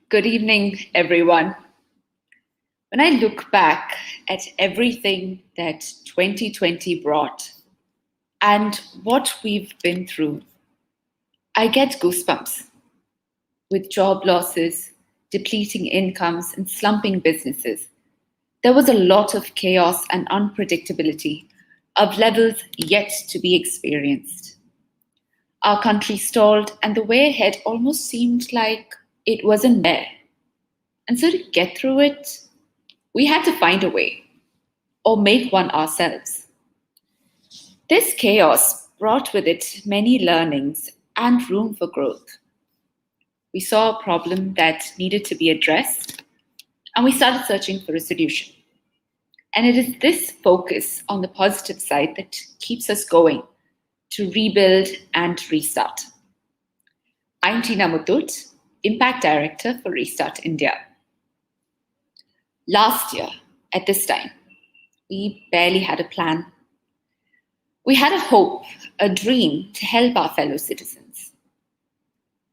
Good evening, everyone. When I look back at everything that 2020 brought and what we've been through, I get goosebumps. With job losses, depleting incomes, and slumping businesses, there was a lot of chaos and unpredictability of levels yet to be experienced. Our country stalled, and the way ahead almost seemed like it wasn't there. And so to get through it, we had to find a way or make one ourselves. This chaos brought with it many learnings and room for growth. We saw a problem that needed to be addressed, and we started searching for a solution. And it is this focus on the positive side that keeps us going to rebuild and restart. I'm Tina Muthoot, Impact Director for Restart India. Last year, at this time, we barely had a plan. We had a hope, a dream to help our fellow citizens.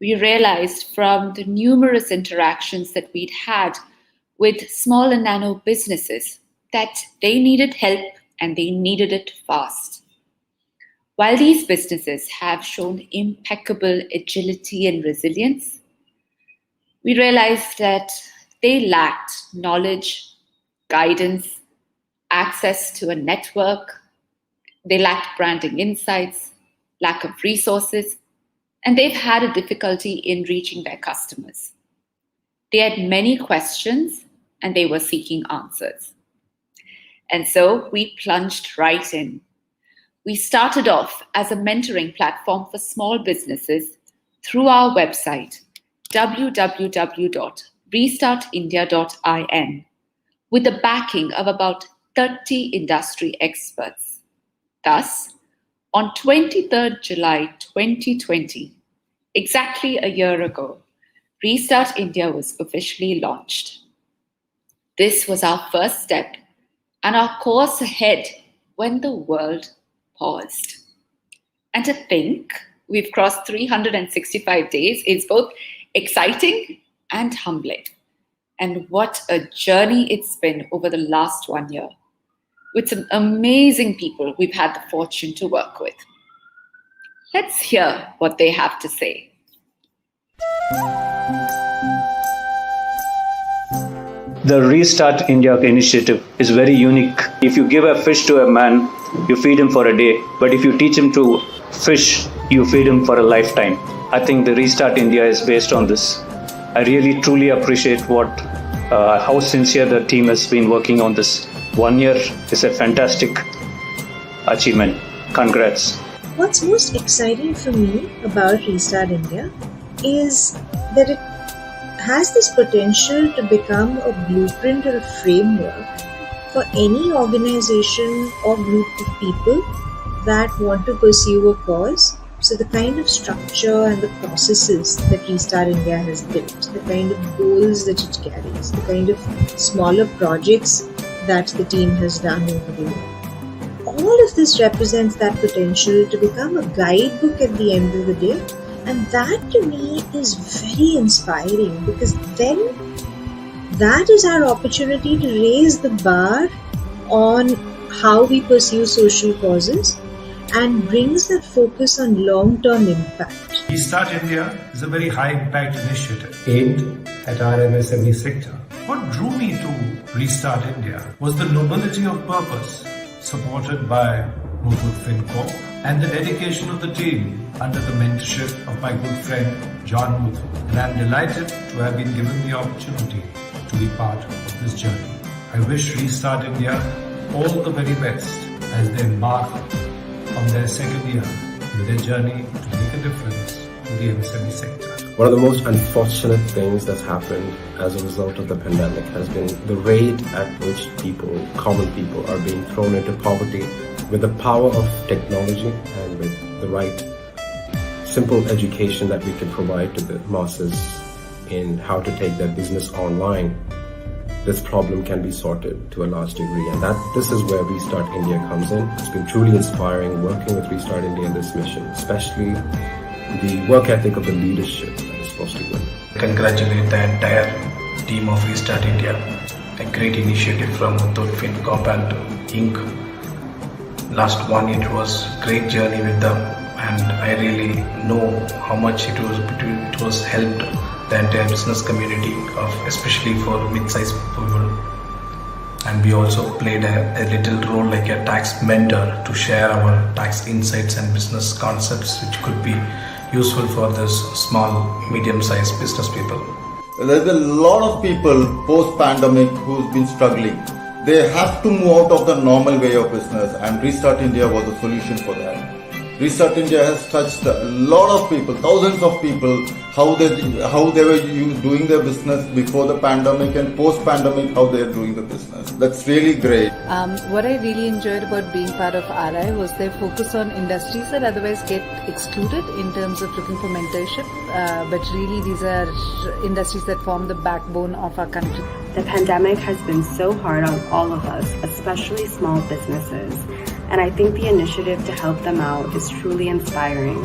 We realized from the numerous interactions that we'd had with small and nano businesses that they needed help and they needed it fast. While these businesses have shown impeccable agility and resilience, we realized that they lacked knowledge, guidance, access to a network. They lacked branding insights, lack of resources, and they've had a difficulty in reaching their customers. They had many questions and they were seeking answers. And so we plunged right in. We started off as a mentoring platform for small businesses through our website, www.restartindia.in, with the backing of about 30 industry experts. Thus, on 23rd July 2020, exactly a year ago, Restart India was officially launched. This was our first step and our course ahead when the world paused. And to think we've crossed 365 days is both exciting and humbling. And what a journey it's been over the last 1 year, with some amazing people we've had the fortune to work with. Let's hear what they have to say. The Restart India initiative is very unique. If you give a fish to a man, you feed him for a day. But if you teach him to fish, you feed him for a lifetime. I think the Restart India is based on this. I really truly appreciate how sincere the team has been working on this. 1 year is a fantastic achievement. Congrats. What's most exciting for me about Restart India is that it has this potential to become a blueprint or a framework for any organization or group of people that want to pursue a cause. So the kind of structure and the processes that Restart India has built, the kind of goals that it carries, the kind of smaller projects that the team has done over the year. All of this represents that potential to become a guidebook at the end of the day. And that to me is very inspiring, because then that is our opportunity to raise the bar on how we pursue social causes and brings that focus on long-term impact. Restart India is a very high-impact initiative aimed at our MSME sector. What drew me to Restart India was the nobility of purpose, supported by Muthoot Fincorp, and the dedication of the team under the mentorship of my good friend John Muthoot. And I'm delighted to have been given the opportunity to be part of this journey. I wish Restart India all the very best as they embark on their second year in their journey to make a difference to the MSME sector. One of the most unfortunate things that's happened as a result of the pandemic has been the rate at which common people, are being thrown into poverty. With the power of technology and with the right simple education that we can provide to the masses in how to take their business online, this problem can be sorted to a large degree. And this is where Restart India comes in. It's been truly inspiring working with Restart India in this mission, especially the work ethic of the leadership that is supposed to win. Congratulate the entire team of Restart India. A great initiative from Muthoot Fincorp and Inc. Last 1 year it was a great journey with them, and I really know how much it was helped the entire business community, especially for mid-sized people. And we also played a little role like a tax mentor to share our tax insights and business concepts which could be useful for this small, medium-sized business people. There's a lot of people post-pandemic who's been struggling. They have to move out of the normal way of business, and Restart India was a solution for that. Restart India has touched a lot of people, thousands of people, how they were doing their business before the pandemic and post-pandemic, how they are doing the business. That's really great. What I really enjoyed about being part of RI was their focus on industries that otherwise get excluded in terms of looking for mentorship. But really, these are industries that form the backbone of our country. The pandemic has been so hard on all of us, especially small businesses. And I think the initiative to help them out is truly inspiring.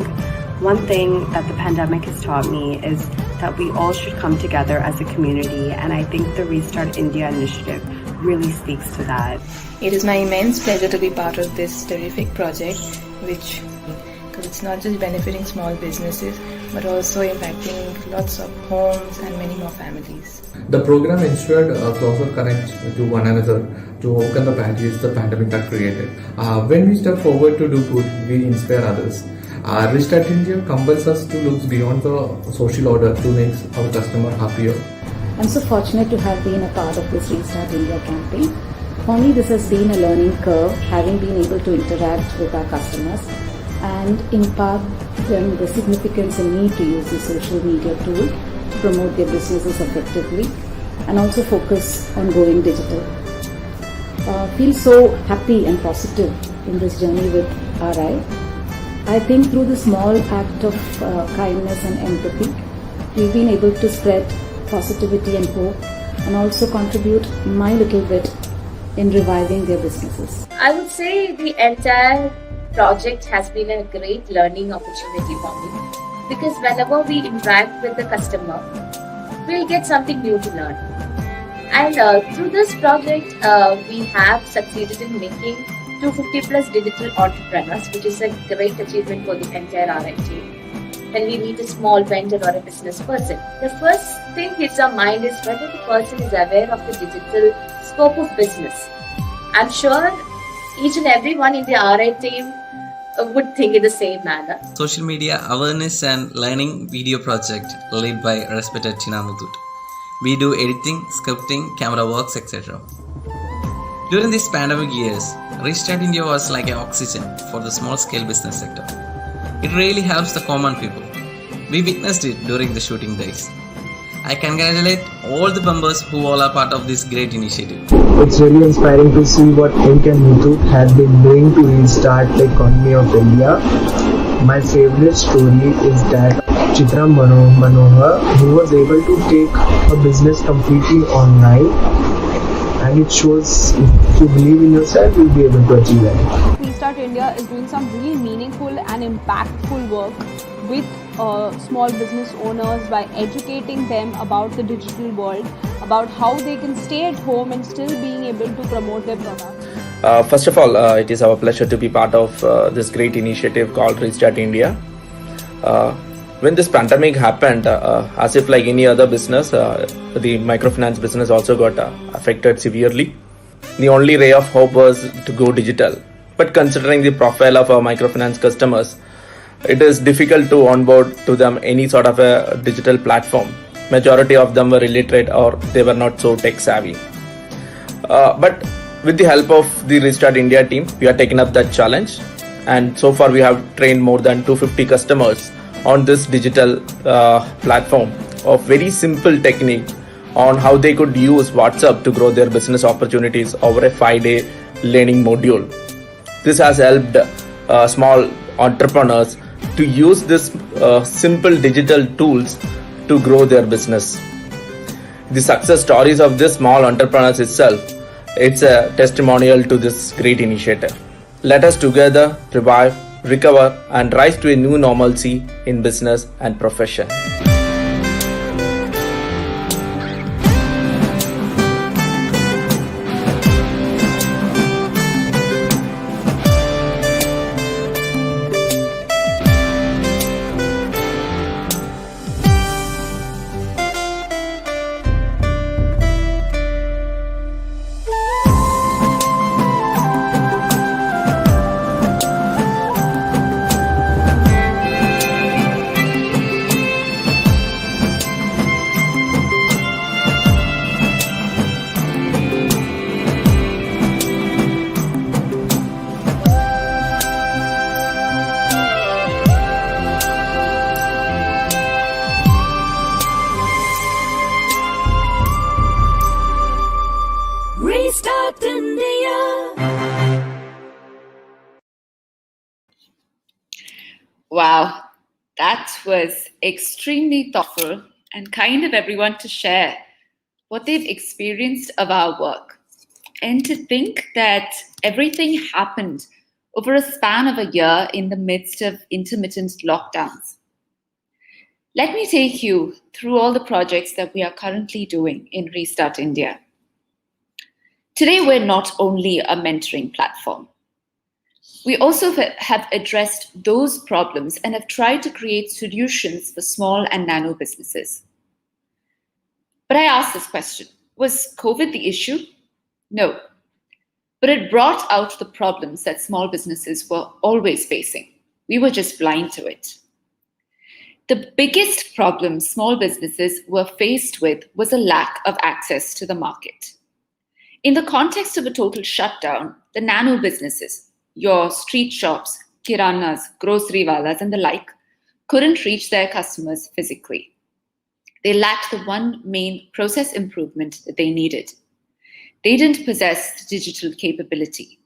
One thing that the pandemic has taught me is that we all should come together as a community, and I think the Restart India initiative really speaks to that. It is my immense pleasure to be part of this terrific project, because it's not just benefiting small businesses, but also impacting lots of homes and many more families. The program ensured a closer connect to one another to overcome the barriers the pandemic had created. When we step forward to do good, we inspire others. Restart India compels us to look beyond the social order to make our customer happier. I'm so fortunate to have been a part of this Restart India campaign. For me, this has been a learning curve, having been able to interact with our customers and impart them the significance and need to use the social media tool to promote their businesses effectively and also focus on going digital. Feel so happy and positive in this journey with RI. I think through the small act of kindness and empathy, we've been able to spread positivity and hope and also contribute my little bit in reviving their businesses. I would say the entire project has been a great learning opportunity for me, because whenever we interact with the customer, we'll get something new to learn. And through this project, we have succeeded in making 250 plus digital entrepreneurs, which is a great achievement for the entire RI team. When we meet a small vendor or a business person, the first thing hits our mind is whether the person is aware of the digital scope of business. I'm sure each and everyone in the RI team would think in the same manner. Social media awareness and learning video project led by respected Tina Muthoot. We do editing, scripting, camera works, etc. During these pandemic years, Restart India was like an oxygen for the small scale business sector. It really helps the common people. We witnessed it during the shooting days. I congratulate all the members who all are part of this great initiative. It's really inspiring to see what Inc and Muthoot have been doing to restart the economy of India. My favorite story is that Chitra Manohar, who was able to take her business completely online, and it shows if you believe in yourself, you'll be able to achieve it. Restart India is doing some really meaningful and impactful work with small business owners by educating them about the digital world, about how they can stay at home and still being able to promote their products. First of all, it is our pleasure to be part of this great initiative called Restart India. When this pandemic happened, as if like any other business, the microfinance business also got affected severely. The only ray of hope was to go digital. But considering the profile of our microfinance customers, it is difficult to onboard to them any sort of a digital platform. Majority of them were illiterate or they were not so tech savvy. But with the help of the Restart India team, we have taken up that challenge. And so far we have trained more than 250 customers on this digital platform of very simple technique on how they could use WhatsApp to grow their business opportunities over a 5-day learning module. This has helped small entrepreneurs to use this simple digital tools to grow their business. The success stories of this small entrepreneurs itself, it's a testimonial to this great initiative. Let us together revive, recover, and rise to a new normalcy in business and profession. Restart India. Wow, that was extremely thoughtful and kind of everyone to share what they've experienced of our work. And to think that everything happened over a span of a year in the midst of intermittent lockdowns. Let me take you through all the projects that we are currently doing in Restart India. Today, we're not only a mentoring platform. We also have addressed those problems and have tried to create solutions for small and nano businesses. But I asked this question, was COVID the issue? No, but it brought out the problems that small businesses were always facing. We were just blind to it. The biggest problem small businesses were faced with was a lack of access to the market. In the context of a total shutdown, the nano businesses, your street shops, kiranas, grocery walas, and the like, couldn't reach their customers physically. They lacked the one main process improvement that they needed. They didn't possess the digital capability.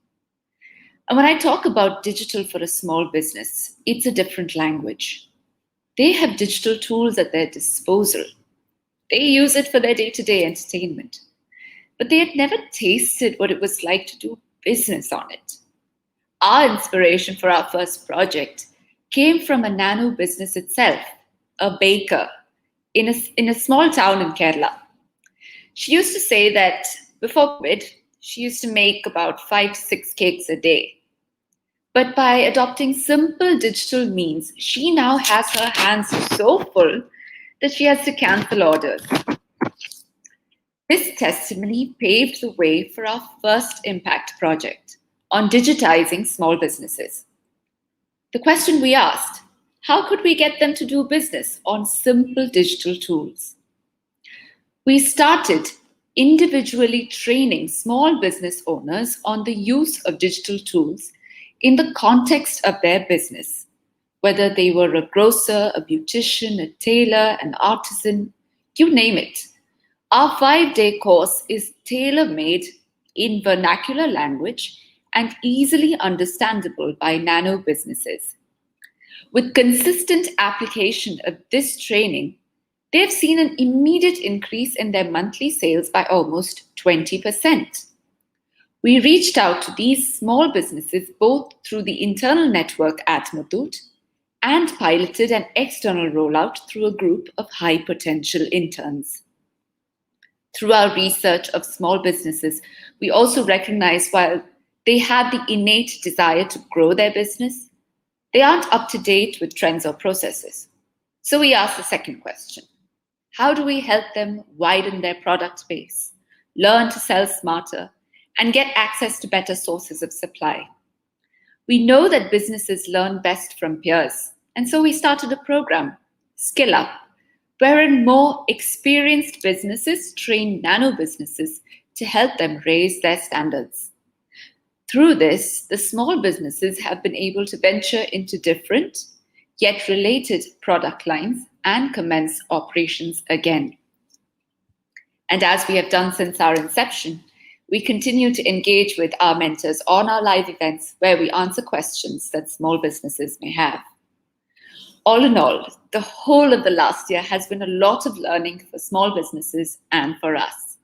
And when I talk about digital for a small business, it's a different language. They have digital tools at their disposal. They use it for their day-to-day entertainment. But they had never tasted what it was like to do business on it. Our inspiration for our first project came from a nano business itself, a baker in a small town in Kerala. She used to say that before COVID, she used to make about 5 to 6 cakes a day. But by adopting simple digital means, she now has her hands so full that she has to cancel orders. This testimony paved the way for our first impact project on digitizing small businesses. The question we asked, how could we get them to do business on simple digital tools? We started individually training small business owners on the use of digital tools in the context of their business, whether they were a grocer, a beautician, a tailor, an artisan, you name it. Our 5-day course is tailor-made in vernacular language and easily understandable by nano businesses. With consistent application of this training, they've seen an immediate increase in their monthly sales by almost 20%. We reached out to these small businesses both through the internal network at Muthoot and piloted an external rollout through a group of high potential interns. Through our research of small businesses, we also recognize while they have the innate desire to grow their business, they aren't up to date with trends or processes. So we asked the second question. How do we help them widen their product base, learn to sell smarter, and get access to better sources of supply. We know that businesses learn best from peers, and so we started a program, Skill Up, wherein more experienced businesses train nano businesses to help them raise their standards. Through this, the small businesses have been able to venture into different, yet related product lines and commence operations again. And as we have done since our inception, we continue to engage with our mentors on our live events where we answer questions that small businesses may have. All in all, the whole of the last year has been a lot of learning for small businesses and for us.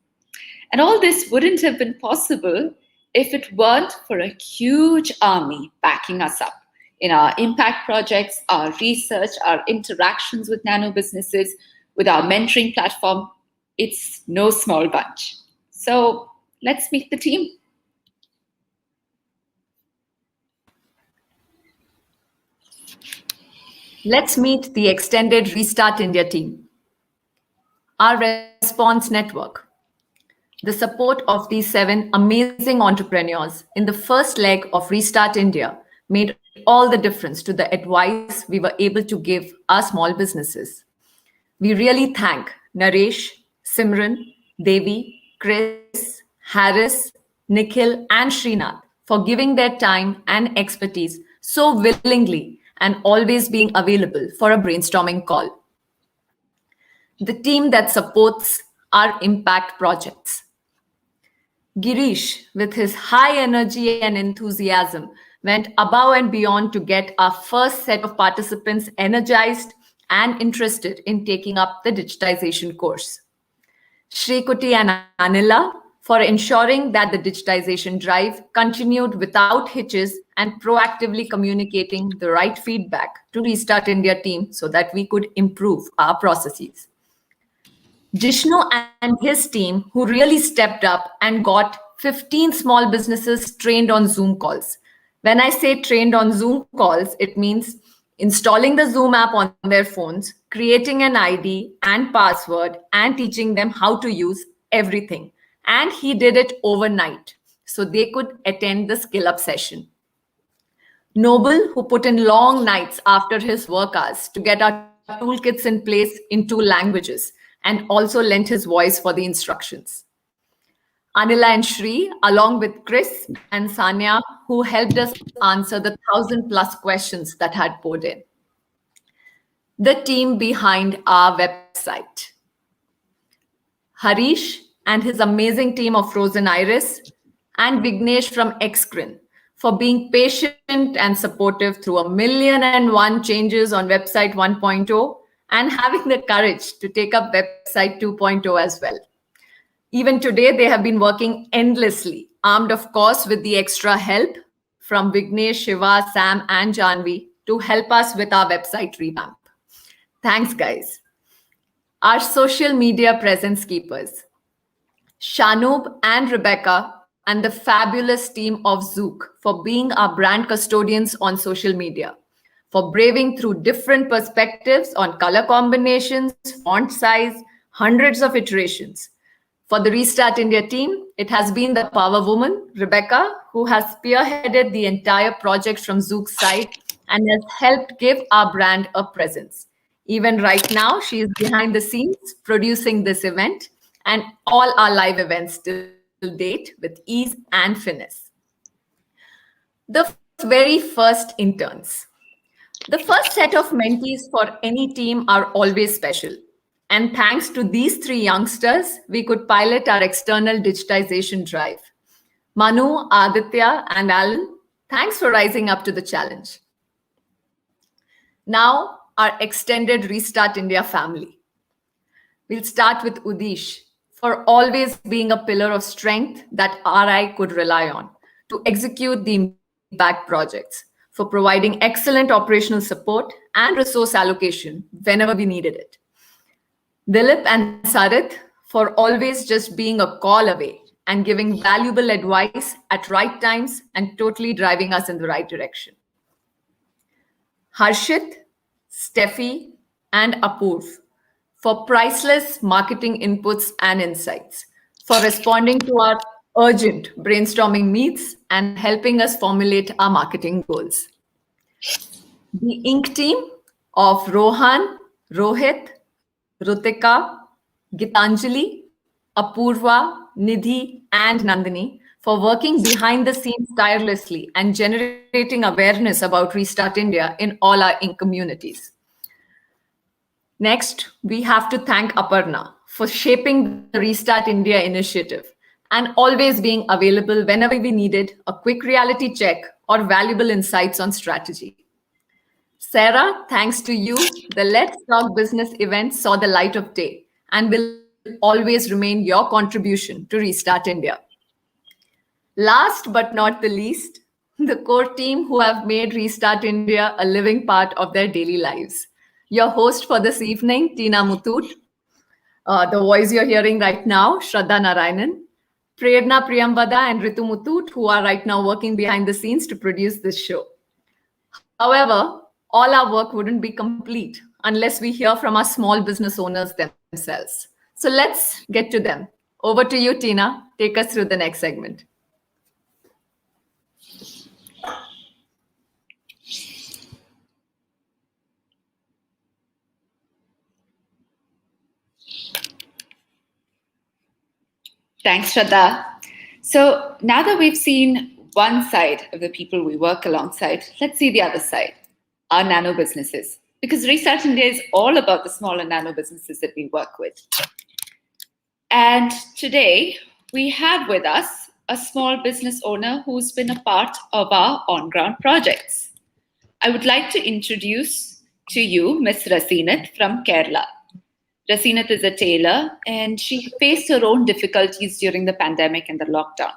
And all this wouldn't have been possible if it weren't for a huge army backing us up in our impact projects, our research, our interactions with nano businesses, with our mentoring platform. It's no small bunch. So let's meet the team. Let's meet the extended Restart India team. Our response network. The support of these 7 amazing entrepreneurs in the first leg of Restart India made all the difference to the advice we were able to give our small businesses. We really thank Naresh, Simran, Devi, Chris, Harris, Nikhil, and Srinath for giving their time and expertise so willingly and always being available for a brainstorming call. The team that supports our impact projects. Girish, with his high energy and enthusiasm, went above and beyond to get our first set of participants energized and interested in taking up the digitization course. Shrikuti and Anila for ensuring that the digitization drive continued without hitches and proactively communicating the right feedback to Restart India team so that we could improve our processes. Jishnu and his team, who really stepped up and got 15 small businesses trained on Zoom calls. When I say trained on Zoom calls, it means installing the Zoom app on their phones, creating an ID and password, and teaching them how to use everything. And he did it overnight, so they could attend the Skill Up session. Noble, who put in long nights after his work hours to get our toolkits in place in 2 languages, and also lent his voice for the instructions. Anila and Shri, along with Chris and Sanya, who helped us answer the 1,000+ questions that had poured in. The team behind our website. Harish and his amazing team of Frozen Iris, and Vignesh from Xcrin for being patient and supportive through 1,000,001 changes on website 1.0 and having the courage to take up website 2.0 as well. Even today, they have been working endlessly, armed, of course, with the extra help from Vignesh, Shiva, Sam, and Janvi to help us with our website revamp. Thanks, guys. Our social media presence keepers, Shanub and Rebecca, and the fabulous team of Zook for being our brand custodians on social media, for braving through different perspectives on color combinations, font size, hundreds of iterations. For the Restart India team, it has been the power woman, Rebecca, who has spearheaded the entire project from Zook's side and has helped give our brand a presence. Even right now, she is behind the scenes producing this event and all our live events till date with ease and finesse. The very first interns. The first set of mentees for any team are always special. And thanks to these 3 youngsters, we could pilot our external digitization drive. Manu, Aditya, and Alan, thanks for rising up to the challenge. Now, our extended Restart India family. We'll start with Udish for always being a pillar of strength that RI could rely on to execute the impact projects, for providing excellent operational support and resource allocation whenever we needed it. Dilip and Sarit for always just being a call away and giving valuable advice at right times and totally driving us in the right direction. Harshit, Steffi, and Apurv for priceless marketing inputs and insights, for responding to our urgent brainstorming meets, and helping us formulate our marketing goals. The Ink team of Rohan, Rohit, Rutika, Gitanjali, Apurva, Nidhi, and Nandini for working behind the scenes tirelessly and generating awareness about Restart India in all our Ink communities. Next, we have to thank Aparna for shaping the Restart India initiative and always being available whenever we needed a quick reality check or valuable insights on strategy. Sarah, thanks to you, the Let's Talk Business event saw the light of day and will always remain your contribution to Restart India. Last but not the least, the core team who have made Restart India a living part of their daily lives. Your host for this evening, Tina Muthoot. The voice you're hearing right now, Shraddha Narayanan. Prerna Priyambada and Ritu Muthoot, who are right now working behind the scenes to produce this show. However, all our work wouldn't be complete unless we hear from our small business owners themselves. So let's get to them. Over to you, Tina. Take us through the next segment. Thanks, Shraddha. So now that we've seen one side of the people we work alongside, let's see the other side, our nano businesses. Because Restart India is all about the small and nano businesses that we work with. And today we have with us a small business owner who's been a part of our on-ground projects. I would like to introduce to you Ms. Rasinath from Kerala. Rasinath is a tailor and she faced her own difficulties during the pandemic and the lockdown.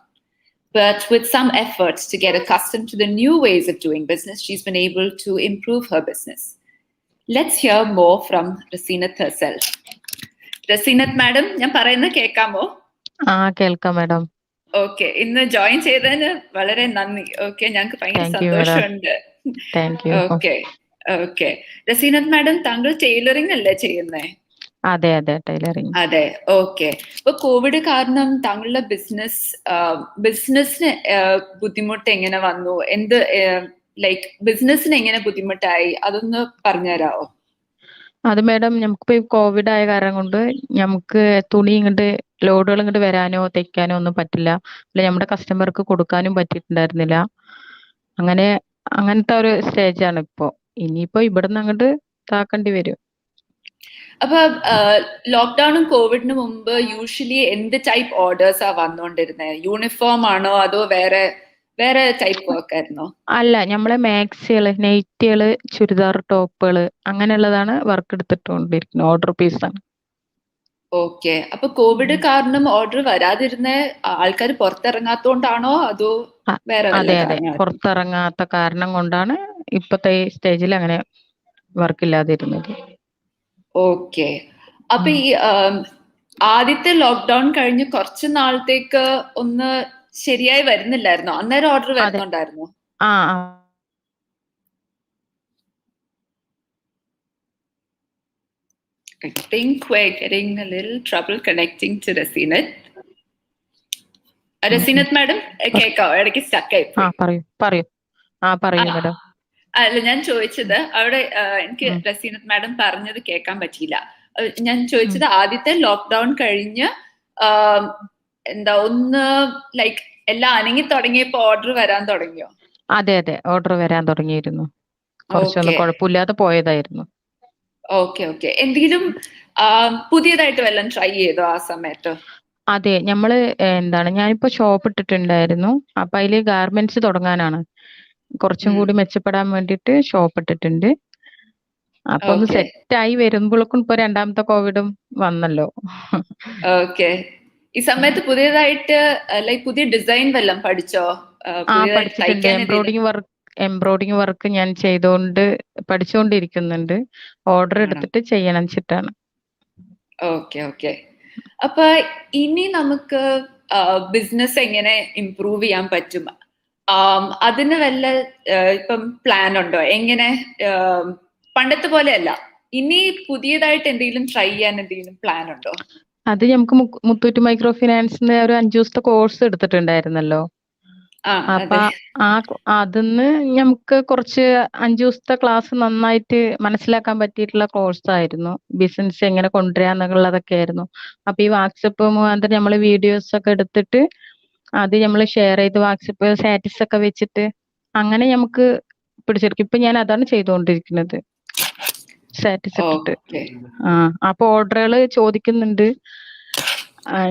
But with some efforts to get accustomed to the new ways of doing business, she's been able to improve her business. Let's hear more from Rasinath herself. Rasinath madam, ഞാൻ പറയുന്നത് കേൾക്കാമോ? കേൾക്കാം madam. Okay, ഇന്ന് join ചെയ്തതിന് വളരെ നന്ദി. Okay, ഞങ്ങൾക്ക് ഭയങ്കര സന്തോഷമുണ്ട്. Okay okay. റസീനത്ത് മാഡം, താങ്കൾ ടൈലറിംഗ് അല്ലേ ചെയ്യുന്നേ? അതെ അതെ, ടൈലറിംഗ്. അതെ, ഓക്കെ. ഇപ്പൊ കോവിഡ് കാരണം താങ്കളുടെ ബിസിനസ്സിന് ബുദ്ധിമുട്ട് എങ്ങനെ വന്നു? എന്ത് ലൈക്ക് ബിസിനസ്സിന് എങ്ങനെ ബുദ്ധിമുട്ടായി? അതൊന്ന് പറഞ്ഞുതരാമോ? അത് മാഡം, നമുക്കിപ്പോ കോവിഡ് ആയ കാരണം കൊണ്ട് നമുക്ക് തുണി ഇങ്ങോട്ട് ലോഡുകൾ ഇങ്ങോട്ട് വരാനോ തയ്ക്കാനോ ഒന്നും പറ്റില്ല. അല്ലെ നമ്മുടെ കസ്റ്റമർക്ക് കൊടുക്കാനും പറ്റിയിട്ടുണ്ടായിരുന്നില്ല. അങ്ങനത്തെ ഒരു സ്റ്റേജാണ് ഇപ്പോ. ഇനിയിപ്പോ ഇവിടുന്ന് അങ്ങോട്ട് താക്കേണ്ടി വരും. അപ്പൊ ലോക്ക്ഡൌണും കോവിഡിന് മുമ്പ് യൂഷ്വലി എന്ത് ടൈപ്പ് ഓർഡേഴ്സാ വന്നോണ്ടിരുന്നത്? യൂണിഫോം ആണോ അതോ വേറെ ടൈപ്പ് വർക്ക് ആയിരുന്നോ? അല്ല, നമ്മളെ മാക്സികള്, നൈറ്റികള്, ചുരിദാർ ടോപ്പുകള് അങ്ങനെയുള്ളതാണ് വർക്ക് എടുത്തിട്ടുകൊണ്ടിരിക്കുന്നത്. ഓർഡർ പീസാണ്. ഓക്കെ. അപ്പൊ കോവിഡ് കാരണം ഓർഡർ വരാതിരുന്ന ആൾക്കാർ പുറത്തിറങ്ങാത്തോണ്ടാണോ അതോ വേറെ? അതെ അതെ, പുറത്തിറങ്ങാത്ത കാരണം കൊണ്ടാണ് ഇപ്പത്തെ സ്റ്റേജിൽ അങ്ങനെ വർക്ക് ഇല്ലാതിരുന്നത്. ഓക്കെ. അപ്പൊ ഈ ആദ്യത്തെ ലോക്ക്ഡൌൺ കഴിഞ്ഞ് കുറച്ച് നാളത്തേക്ക് ഒന്ന് ശരിയായി വരുന്നില്ലായിരുന്നോ? അന്നേരം order വരുന്നുണ്ടായിരുന്നോ? I think we're getting a little trouble connecting to Rasinath. Rasinath madam, കേൾക്കാവോ? ഇടയ്ക്ക് സ്റ്റക്ക് ആയി. പറയൂ മാഡം. അല്ല, ഞാൻ ചോദിച്ചത് അവിടെ എനിക്ക് റസീനത്ത് മാഡം പറഞ്ഞത് കേൾക്കാൻ പറ്റിയില്ല. ഞാൻ ചോദിച്ചത് ആദ്യത്തെ ലോക്ക്ഡൌൺ കഴിഞ്ഞ് ഒന്ന് ലൈക്ക് എല്ലാം അനങ്ങി തുടങ്ങിയപ്പോ ഓർഡർ വരാൻ തുടങ്ങിയോ? അതെ അതെ, ഓർഡർ വരാൻ തുടങ്ങിയിരുന്നു. കുറച്ചൊന്നും കുഴപ്പമില്ലാതെ പോയതായിരുന്നു. Okay okay. എന്തെങ്കിലും പുതിയതായിട്ട് വല്ലതും ട്രൈ ചെയ്തോ ആ സമയത്ത്? അതെ, നമ്മള് ഞാനിപ്പോ ഷോപ്പ് ഇട്ടിട്ടുണ്ടായിരുന്നു. അപ്പൊ അതില് ഗാർമെന്റ്സ് തുടങ്ങാനാണ്. കുറച്ചും കൂടി മെച്ചപ്പെടാൻ വേണ്ടിട്ട് ഷോപ്പ് ഇട്ടിട്ടുണ്ട്. അപ്പൊ ഒന്ന് സെറ്റായി വരുമ്പോഴേക്കും ഇപ്പൊ രണ്ടാമത്തെ കോവിഡും വന്നല്ലോ. ഓക്കെ. ഈ സമയത്ത് പുതിയതായിട്ട് ലൈക്ക് പുതിയ ഡിസൈൻ വല്ലതും പഠിച്ചോ? പഠിച്ചിട്ടുണ്ട്. എംബ്രോയിഡിംഗ് വർക്ക് ഞാൻ പഠിച്ചുകൊണ്ടിരിക്കുന്നുണ്ട്. ഓർഡർ എടുത്തിട്ട് ചെയ്യണം വെച്ചിട്ടാണ്. Okay okay. അപ്പൊ ഇനി നമുക്ക് ബിസിനസ് എങ്ങനെ ഇംപ്രൂവ് ചെയ്യാൻ പറ്റും? അതിന് വല്ല ഇപ്പം പ്ലാൻ ഉണ്ടോ? എങ്ങനെ പണ്ടത്തെ പോലെയല്ല, ഇനി പുതിയതായിട്ട് എന്തെങ്കിലും ട്രൈ ചെയ്യാൻ എന്തെങ്കിലും പ്ലാൻ ഉണ്ടോ? അത് നമുക്ക് മുത്തൂറ്റ് മൈക്രോ ഫിനാൻസിന്റെ ഒരു 5 ദിവസത്തെ കോഴ്സ് എടുത്തിട്ടുണ്ടായിരുന്നല്ലോ. അപ്പൊ അതിന്ന് നമുക്ക് കുറച്ച് 5 ദിവസത്തെ ക്ലാസ് നന്നായിട്ട് മനസ്സിലാക്കാൻ പറ്റിയിട്ടുള്ള കോഴ്സായിരുന്നു. ബിസിനസ് എങ്ങനെ കൊണ്ടുവരാന്നുള്ളതൊക്കെ ആയിരുന്നു. അപ്പൊ ഈ വാട്സപ്പ് മുഖാന്തരം നമ്മള് വീഡിയോസ് ഒക്കെ എടുത്തിട്ട് അത് നമ്മൾ ഷെയർ ചെയ്ത് വാട്സപ്പ് സ്റ്റാറ്റസ് ഒക്കെ വെച്ചിട്ട് അങ്ങനെ നമുക്ക് പിടിച്ചെടുക്കും. ഇപ്പൊ ഞാൻ അതാണ് ചെയ്തുകൊണ്ടിരിക്കുന്നത്, സ്റ്റാറ്റസ് ഇട്ടിട്ട്. അപ്പൊ ഓർഡറുകൾ ചോദിക്കുന്നുണ്ട്,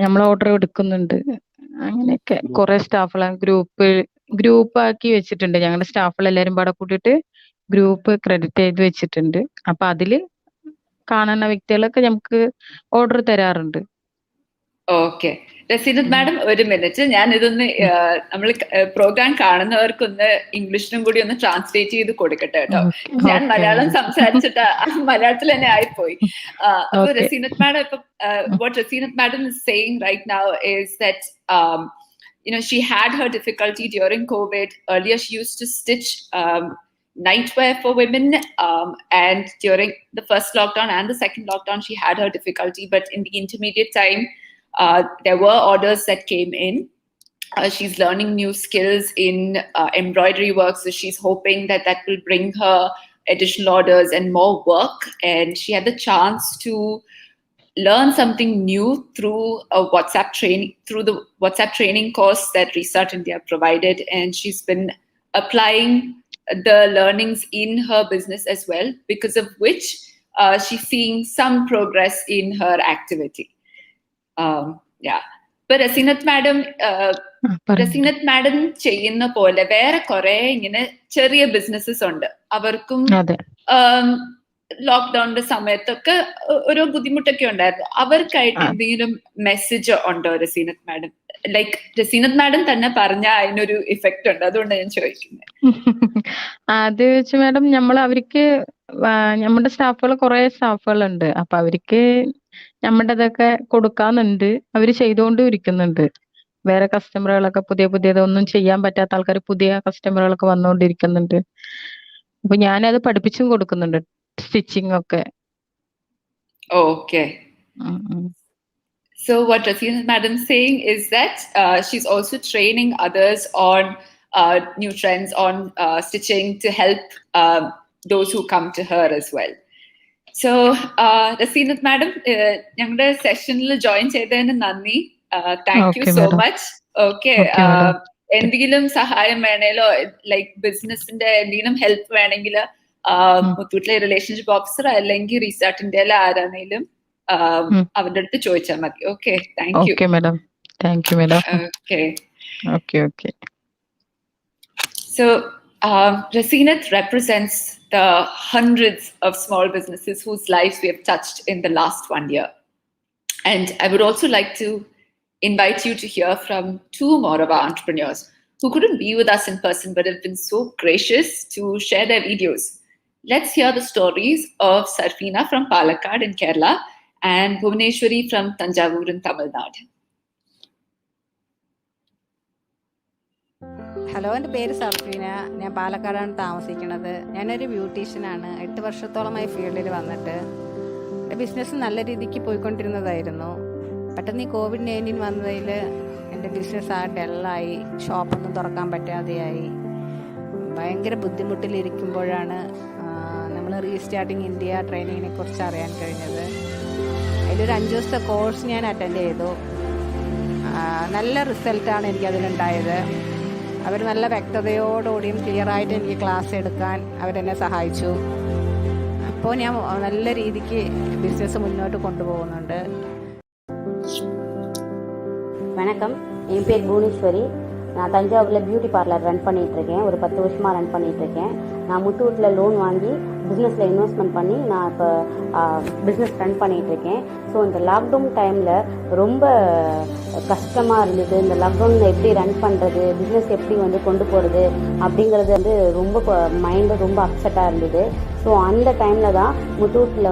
നമ്മൾ ഓർഡർ എടുക്കുന്നുണ്ട്. അങ്ങനെയൊക്കെ കുറെ സ്റ്റാഫുകൾ ഗ്രൂപ്പ് ആക്കി വെച്ചിട്ടുണ്ട്. ഞങ്ങളുടെ സ്റ്റാഫുകൾ എല്ലാരും പാടെ കൂട്ടിയിട്ട് ഗ്രൂപ്പ് ക്രെഡിറ്റ് ചെയ്ത് വെച്ചിട്ടുണ്ട്. അപ്പൊ അതില് കാണുന്ന വ്യക്തികളൊക്കെ നമുക്ക് ഓർഡർ തരാറുണ്ട്. ഓക്കെ, റസീനത്ത് മാഡം ഒരു മിനിറ്റ്, ഞാൻ ഇതൊന്ന് നമ്മൾ പ്രോഗ്രാം കാണുന്നവർക്കൊന്ന് ഇംഗ്ലീഷിലും കൂടി ഒന്ന് ട്രാൻസ്ലേറ്റ് ചെയ്ത് കൊടുക്കട്ടെ കേട്ടോ. ഞാൻ മലയാളം സംസാരിച്ചിട്ട് മലയാളത്തിൽ തന്നെ ആയിപ്പോയി. അപ്പൊ റസീനത്ത് മാഡം ഇപ്പൊ what Raseenat madam is saying right now is that she had her difficulty during COVID. Earlier she used to stitch nightwear for women, and during the first lockdown and the second lockdown she had her difficulty, but in the intermediate time there were orders that came in. She's learning new skills in embroidery work, so she's hoping that that will bring her additional orders and more work. And she had the chance to learn something new through a through the WhatsApp training course that Restart India provided, and she's been applying the learnings in her business as well, because of which she's seeing some progress in her activity. ഇപ്പൊ റസീനത്ത് madam ചെയ്യുന്ന പോലെ വേറെ കുറെ ഇങ്ങനെ ചെറിയ businesses ഉണ്ട്. അവർക്കും ലോക്ക്ഡൌണിന്റെ സമയത്തൊക്കെ ഓരോ ബുദ്ധിമുട്ടൊക്കെ ഉണ്ടായിരുന്നു. അവർക്കായിട്ട് എന്തെങ്കിലും മെസ്സേജ് ഉണ്ടോ റസീനത്ത് മാഡം? ലൈക്ക് റസീനത്ത് മാഡം തന്നെ പറഞ്ഞ അതിനൊരു ഇഫക്റ്റ് ഉണ്ട്, അതുകൊണ്ട് ഞാൻ ചോദിക്കുന്നത്. അത് വെച്ച് മാഡം അവർക്ക് നമ്മുടെ സ്റ്റാഫുകൾ കുറെ സ്റ്റാഫുകളുണ്ട്. അപ്പൊ അവർക്ക് നമ്മുടെതൊക്കെ കൊടുക്കാന്നുണ്ട്. അവര് ചെയ്തുകൊണ്ടും ഇരിക്കുന്നുണ്ട്. വേറെ കസ്റ്റമറുകളൊക്കെ പുതിയതൊന്നും ചെയ്യാൻ പറ്റാത്ത ആൾക്കാർ പുതിയ കസ്റ്റമറുകളൊക്കെ വന്നുകൊണ്ടിരിക്കുന്നുണ്ട്. അപ്പൊ ഞാനത് പഠിപ്പിച്ചും കൊടുക്കുന്നുണ്ട്, സ്റ്റിച്ചിങ് ഒക്കെ. Okay. So what Raseenat madam is saying is that she's also training others on new trends on stitching to help those who come to her as well. So Raseenat madam, ഞങ്ങളുടെ സെഷനിൽ join ചെയ്തതിന് നന്ദി. Thank you so much. Okay, എന്തെങ്കിലും സഹായം വേണേലോ like ബിസിനസിന്റെ എന്തെങ്കിലും help വേണമെങ്കിൽ മുത്തൂറ്റിലെ relationship officer അല്ലെങ്കിൽ റീസ്റ്റാർട്ട് ഇന്ത്യയിലെ ആരാണെങ്കിലും അവരുടെ അടുത്ത് ചോദിച്ചാൽ മതി. Okay, thank you. Okay madam, thank you madam. Okay. So Raseenat represents the hundreds of small businesses whose lives we have touched in the last 1 year. And I would also like to invite you to hear from 2 more of our entrepreneurs who couldn't be with us in person but have been so gracious to share their videos. Let's hear the stories of Sarfina from Palakkad in Kerala and Bhuvaneshwari from Tanjavur in Tamil Nadu. Hello, എൻ്റെ പേര് സർഫീന. ഞാൻ പാലക്കാടാണ് താമസിക്കുന്നത്. ഞാനൊരു ബ്യൂട്ടീഷ്യനാണ്. 8 വർഷത്തോളമായി ഫീൽഡിൽ വന്നിട്ട് business നല്ല രീതിക്ക് പോയിക്കൊണ്ടിരുന്നതായിരുന്നു. പെട്ടെന്ന് ഈ COVID-19 വന്നതിൽ എൻ്റെ ബിസിനസ് ഡെല്ലായി, ഷോപ്പൊന്നും തുറക്കാൻ പറ്റാതെയായി. ഭയങ്കര ബുദ്ധിമുട്ടിലിരിക്കുമ്പോഴാണ് നമ്മൾ റീസ്റ്റാർട്ടിങ് ഇന്ത്യ ട്രെയിനിങ്ങിനെ കുറിച്ച് അറിയാൻ കഴിഞ്ഞത്. അതിലൊരു 5 ദിവസത്തെ കോഴ്സ് ഞാൻ അറ്റൻഡ് ചെയ്തു. നല്ല റിസൾട്ടാണ് എനിക്കതിലുണ്ടായത്. അവർ നല്ല വ്യക്തതയോടുകൂടിയും ക്ലിയറായിട്ട് എനിക്ക് ക്ലാസ് എടുക്കാൻ അവരെന്നെ സഹായിച്ചു. അപ്പോൾ ഞാൻ നല്ല രീതിക്ക് ബിസിനസ് முன்னோட்டு கொண்டு போகுന്നുണ്ട്. வணக்கம், என் பேர் புவனேஸ்வரி. நான் தஞ்சாவூரில் பியூட்டி பார்லர் ரன் பண்ணிகிட்ருக்கேன். ஒரு 10 வருஷமாக ரன் பண்ணிகிட்ருக்கேன். நான் முத்தூட்டில் லோன் வாங்கி பிஸ்னஸில் இன்வெஸ்ட்மெண்ட் பண்ணி நான் இப்போ பிஸ்னஸ் ரன் பண்ணிகிட்ருக்கேன். ஸோ இந்த லாக்டவுன் டைமில் ரொம்ப கஷ்டமாக இருந்தது. இந்த லாக்டவுனில் எப்படி ரன் பண்ணுறது, பிஸ்னஸ் எப்படி கொண்டு போகிறது அப்படிங்கிறது ரொம்ப மைண்டு ரொம்ப அப்செட்டாக இருந்தது. ஸோ அந்த டைமில் தான் முத்தூட்டில்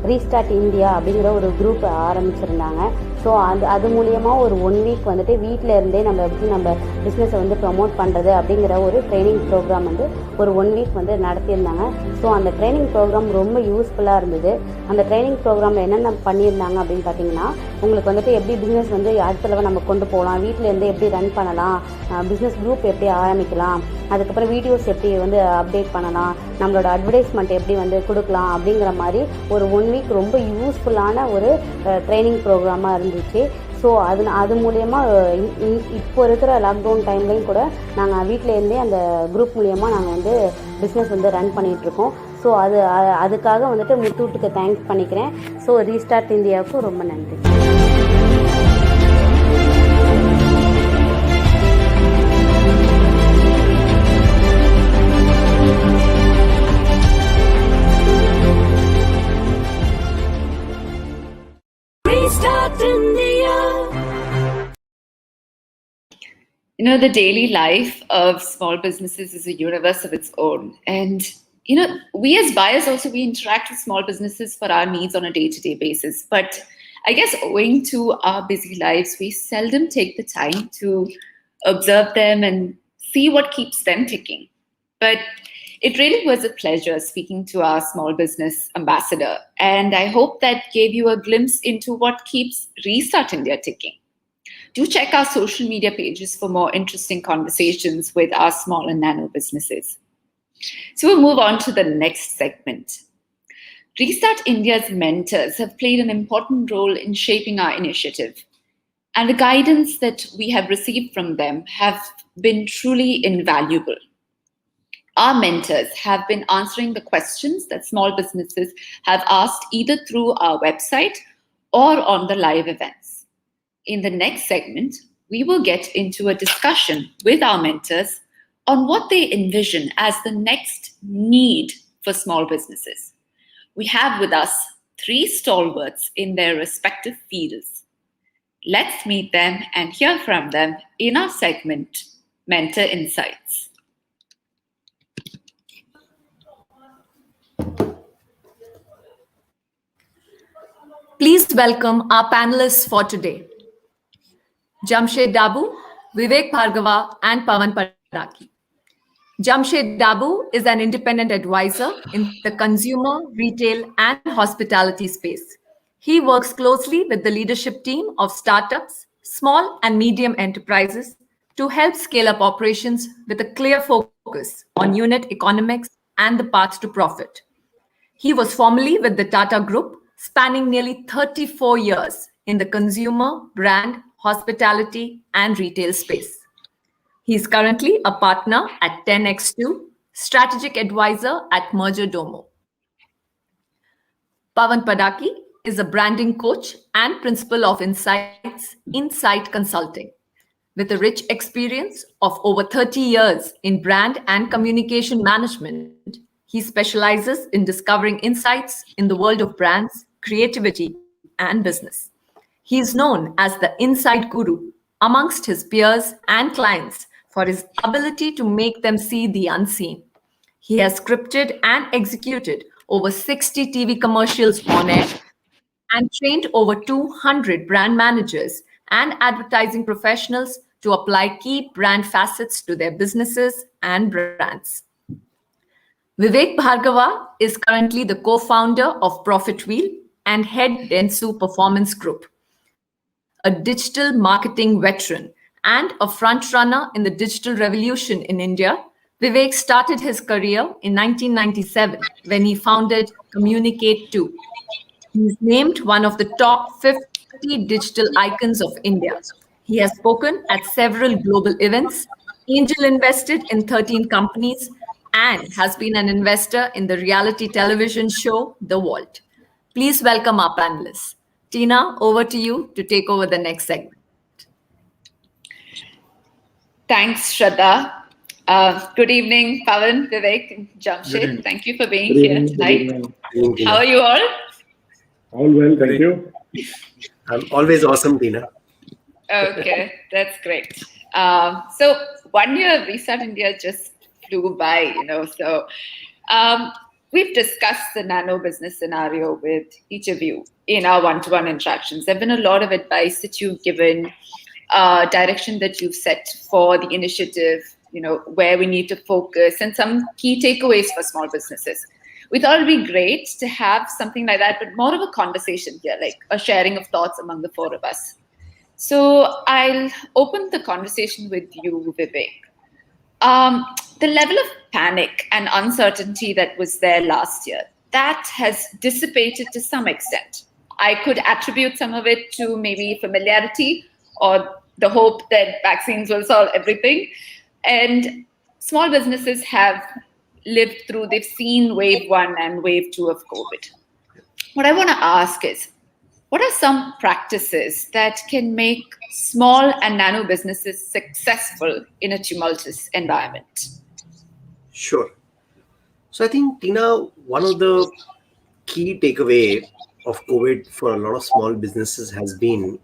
ரீஸ்டார்ட் இந்தியா அப்படிங்கிற ஒரு குரூப் ஆரம்பிச்சிருந்தாங்க. ஸோ அது மூலியமாக ஒரு 1 வீக் வீட்டில் இருந்தே நம்ம எப்படி நம்ம பிஸ்னஸை ப்ரமோட் பண்ணுறது அப்படிங்கிற ஒரு ட்ரைனிங் ப்ரோக்ராம் ஒரு 1 வீக் நடத்தியிருந்தாங்க. ஸோ அந்த ட்ரைனிங் ப்ரோக்ராம் ரொம்ப யூஸ்ஃபுல்லாக இருந்தது. அந்த ட்ரைனிங் ப்ரோக்ராமில் என்னென்ன பண்ணியிருந்தாங்க அப்படின்னு பார்த்தீங்கன்னா, உங்களுக்கு வந்துட்டு எப்படி பிஸ்னஸ் வந்து அடுத்த லெவல் நம்ம கொண்டு போகலாம், வீட்டிலேருந்து எப்படி ரன் பண்ணலாம், பிஸ்னஸ் குரூப் எப்படி ஆரம்பிக்கலாம், அதுக்கப்புறம் வீடியோஸ் எப்படி வந்து அப்டேட் பண்ணலாம், நம்மளோட அட்வர்டைஸ்மெண்ட் எப்படி வந்து கொடுக்கலாம் அப்படிங்கிற மாதிரி ஒரு 1 வீக் ரொம்ப யூஸ்ஃபுல்லான ஒரு ட்ரைனிங் ப்ரோக்ராமாக இருந்துச்சு. ஸோ அது மூலயமா இப்போ இருக்கிற லாக்டவுன் டைம்லேயும் கூட நாங்கள் வீட்டிலேருந்தே அந்த குரூப் மூலயமா நாங்கள் வந்து பிஸ்னஸ் வந்து ரன் பண்ணிகிட்ருக்கோம். ஸோ அதுக்காக வந்துட்டு முத்தூட்டுக்கு தேங்க்ஸ் பண்ணிக்கிறேன். ஸோ ரீஸ்டார்ட் இந்தியாவுக்கு ரொம்ப நன்றி. Restart India. You know, the daily life of small businesses is a universe of its own. And, you know, we as buyers also, we interact with small businesses for our needs on a day-to-day basis. But I guess owing to our busy lives, we seldom take the time to observe them and see what keeps them ticking. But it really was a pleasure speaking to our small business ambassador. And I hope that gave you a glimpse into what keeps Restart India ticking. Do check our social media pages for more interesting conversations with our small and nano businesses. So we'll move on to the next segment. Restart India's mentors have played an important role in shaping our initiative. And the guidance that we have received from them have been truly invaluable. Our mentors have been answering the questions that small businesses have asked either through our website or on the live events. In the next segment, we will get into a discussion with our mentors on what they envision as the next need for small businesses. We have with us 3 stalwarts in their respective fields. Let's meet them and hear from them in our segment, Mentor Insights. Please welcome our panelists for today. Jamshed Dabu, Vivek Bhargava, and Pavan Padaki. Jamshed Dabu is an independent advisor in the consumer, retail, and hospitality space. He works closely with the leadership team of startups, small and medium enterprises to help scale up operations with a clear focus on unit economics and the path to profit. He was formerly with the Tata Group, spanning nearly 34 years in the consumer, brand, hospitality, and retail space. He is currently a partner at 10x2, strategic advisor at Merger Domo. Pavan Padaki is a branding coach and principal of Insight Consulting. With a rich experience of over 30 years in brand and communication management, he specializes in discovering insights in the world of brands, creativity, and business. He is known as the Insight Guru amongst his peers and clients for his ability to make them see the unseen. He has scripted and executed over 60 TV commercials on air and trained over 200 brand managers and advertising professionals to apply key brand facets to their businesses and brands. Vivek Bhargava is currently the co-founder of Profit Wheel and head Dentsu Performance Group. A digital marketing veteran and a frontrunner in the digital revolution in India, Vivek started his career in 1997 when he founded Communicate2. He is named one of the top 50 digital icons of India. He has spoken at several global events, angel invested in 13 companies, and has been an investor in the reality television show The Vault. Please welcome our panelists. Tina, over to you to take over the next segment. Thanks, Shraddha. Good evening, Pavan, Vivek, and Jamshed. Thank you for being here tonight. How are you all? All well, thank you. I'm always awesome, Tina. Okay, that's great. So 1 year of Restart India just flew by, So we've discussed the nano business scenario with each of you in our one-to-one interactions. There've been a lot of advice that you've given, direction that you've set for the initiative, where we need to focus, and some key takeaways for small businesses. we thought it'd be great to have something like that, but more of a conversation here, like a sharing of thoughts among the four of us. So I'll open the conversation with you, Vivek. The level of panic and uncertainty that was there last year, that has dissipated to some extent. I could attribute some of it to maybe familiarity or the hope that vaccines will solve everything. And small businesses have lived through, they've seen wave 1 and wave 2 of COVID. What I want to ask is, what are some practices that can make small and nano businesses successful in a tumultuous environment? Sure. So I think, Tina, one of the key takeaway of COVID for a lot of small businesses has been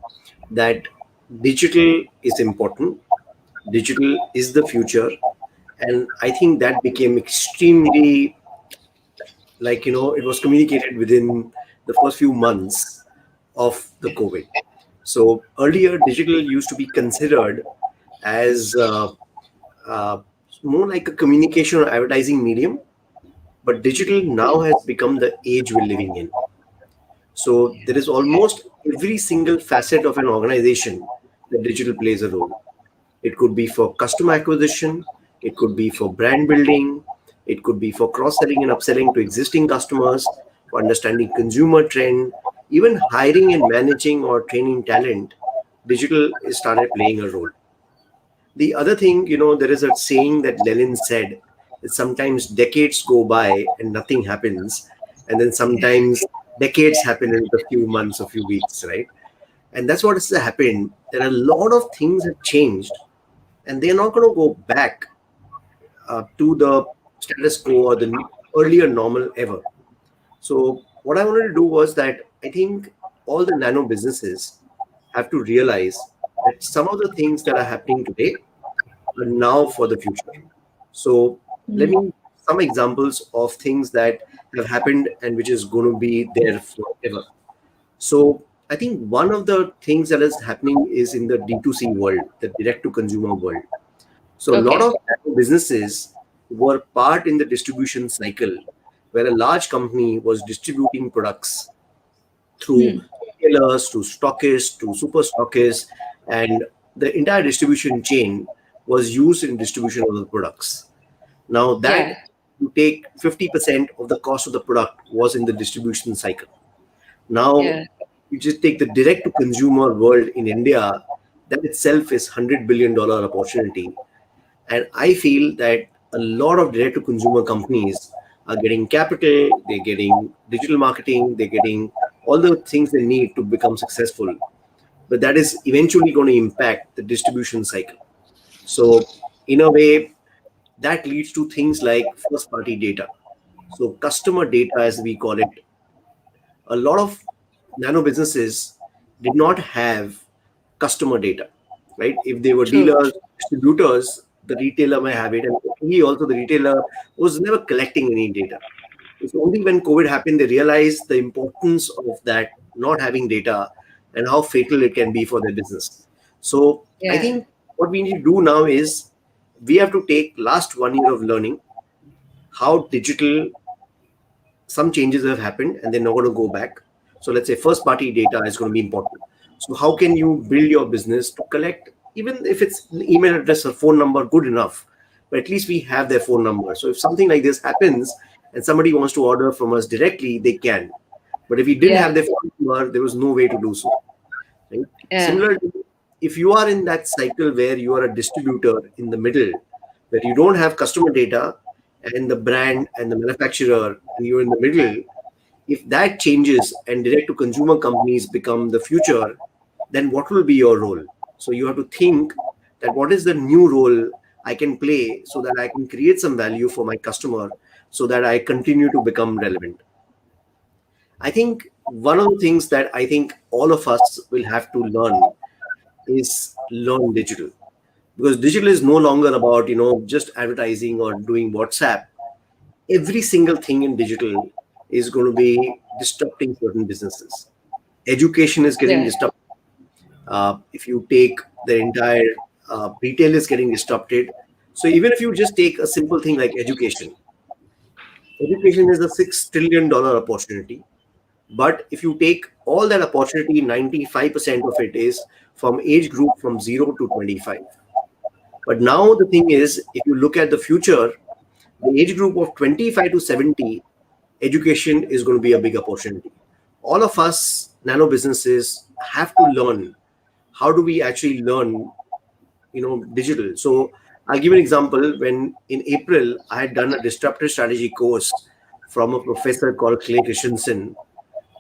that digital is important. Digital is the future. And I think that became extremely, it was communicated within the first few months of the COVID. So earlier, digital used to be considered as more like a communication or advertising medium, but digital now has become the age we're living in. So there is almost every single facet of an organization that digital plays a role. It could be for customer acquisition, it could be for brand building, it could be for cross-selling and upselling to existing customers, for understanding consumer trend, even hiring and managing or training talent. Digital has started playing a role. The other thing, there is a saying that Lenin said that sometimes decades go by and nothing happens, and then sometimes decades happen in a few months or few weeks, right? And that's what has happened. There are a lot of things that changed, and they're not going to go back to the status quo or the earlier normal ever. So what I wanted to do was that I think all the nano businesses have to realize that some of the things that are happening today are now for the future. So let me some examples of things that have happened and which is going to be there forever. So I think one of the things that is happening is in the D2C world, the direct to consumer world. So a lot of businesses were part in the distribution cycle where a large company was distributing products through retailers, to stockists, to super stockists, and the entire distribution chain was used in distribution of the products. Now that you take 50% of the cost of the product was in the distribution cycle. Now you just take the direct to consumer world in India, that itself is $100 billion opportunity. And I feel that a lot of direct to consumer companies are getting capital, they're getting digital marketing, they're getting all the things they need to become successful. But that is eventually going to impact the distribution cycle. So in a way, that leads to things like first party data. So customer data, as we call it, a lot of nano businesses did not have customer data, right? If they were dealers, distributors, the retailer may have it. And he also, the retailer, was never collecting any data. It's only when COVID happened, they realized the importance of that not having data and how fatal it can be for their business. So I think what we need to do now is we have to take last 1 year of learning how digital, some changes have happened and they're not going to go back. So let's say first party data is going to be important. So how can you build your business to collect, even if it's an email address or phone number, good enough, but at least we have their phone number. So if something like this happens and somebody wants to order from us directly, they can. But if we didn't have their phone number, there was no way to do so. Right? Similarly, if you are in that cycle where you are a distributor in the middle, where you don't have customer data and the brand and the manufacturer, and you're in the middle, if that changes and direct to consumer companies become the future, then what will be your role? So you have to think that what is the new role I can play so that I can create some value for my customer so that I continue to become relevant. I think one of the things that I think all of us will have to learn is learn digital, because digital is no longer about, just advertising or doing WhatsApp. Every single thing in digital is going to be disrupting certain businesses. Education is getting disrupted. If you take the entire retail is getting disrupted. So even if you just take a simple thing like education, education is a $6 trillion opportunity. But if you take all that opportunity, 95% of it is from age group from 0 to 25. But now the thing is, if you look at the future, the age group of 25 to 70, education is going to be a big opportunity. All of us nano businesses have to learn how do we actually learn, digital. So I'll give an example. When in April, I had done a disruptive strategy course from a professor called Clay Christensen.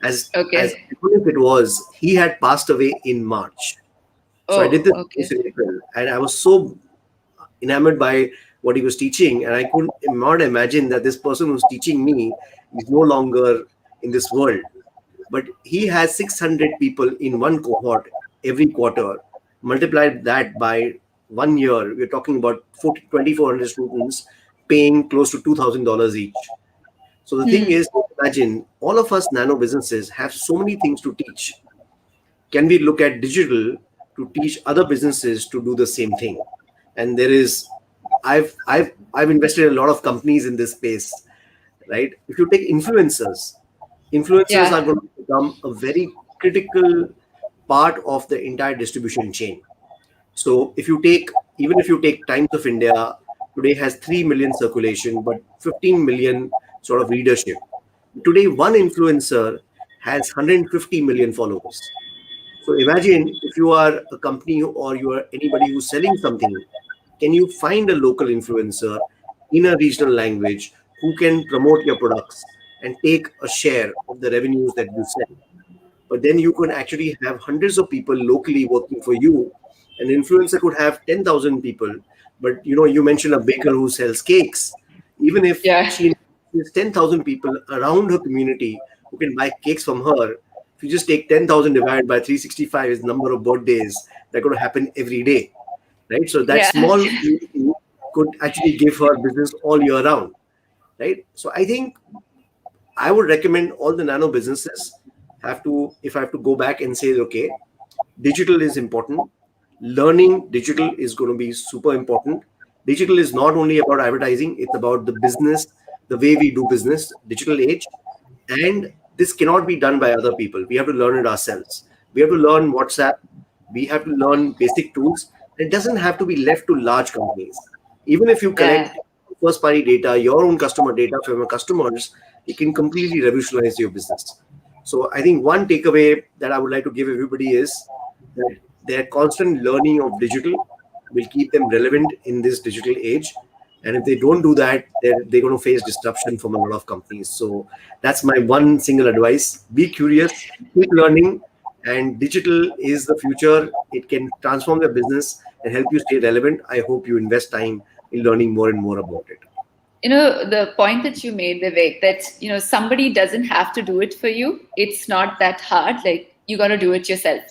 As if it was, he had passed away in March. So I did this course in April, and I was so enamored by what he was teaching, and I could not imagine that this person who's teaching me is no longer in this world. But he has 600 people in one cohort every quarter. Multiplied that by 1 year, we're talking about 2,400 students paying close to $2,000 each. So the thing is, imagine all of us nano businesses have so many things to teach. Can we look at digital to teach other businesses to do the same thing? And there is, I've invested in a lot of companies in this space, right? If you take influencers are going to become a very critical part of the entire distribution chain. So even if you take Times of India, today has 3 million circulation, but 15 million sort of readership. Today, one influencer has 150 million followers. So imagine if you are a company or you are anybody who's selling something, can you find a local influencer in a regional language who can promote your products and take a share of the revenues that you sell? But then you could actually have hundreds of people locally working for you. An influencer could have 10,000 people, but you mentioned a baker who sells cakes. Even if she has 10,000 people around her community who can buy cakes from her, if you just take 10,000 divided by 365 is the number of birthdays that are going to happen every day, right? So that small community could actually give her business all year round, right? So I think I would recommend all the nano businesses if I have to go back and say, okay, digital is important. Learning digital is going to be super important. Digital is not only about advertising, it's about the business, the way we do business, digital age. And this cannot be done by other people. We have to learn it ourselves. We have to learn WhatsApp. We have to learn basic tools. It doesn't have to be left to large companies. Even if you collect first party data, your own customer data from your customers, it can completely revolutionize your business. So I think one takeaway that I would like to give everybody is that their constant learning of digital will keep them relevant in this digital age. And if they don't do that, they're going to face disruption from a lot of companies. So that's my one single advice. Be curious, keep learning, and digital is the future. It can transform your business and help you stay relevant. I hope you invest time in learning more and more about it. The point that you made, Vivek, that, somebody doesn't have to do it for you. It's not that hard. Like, you got to do it yourself.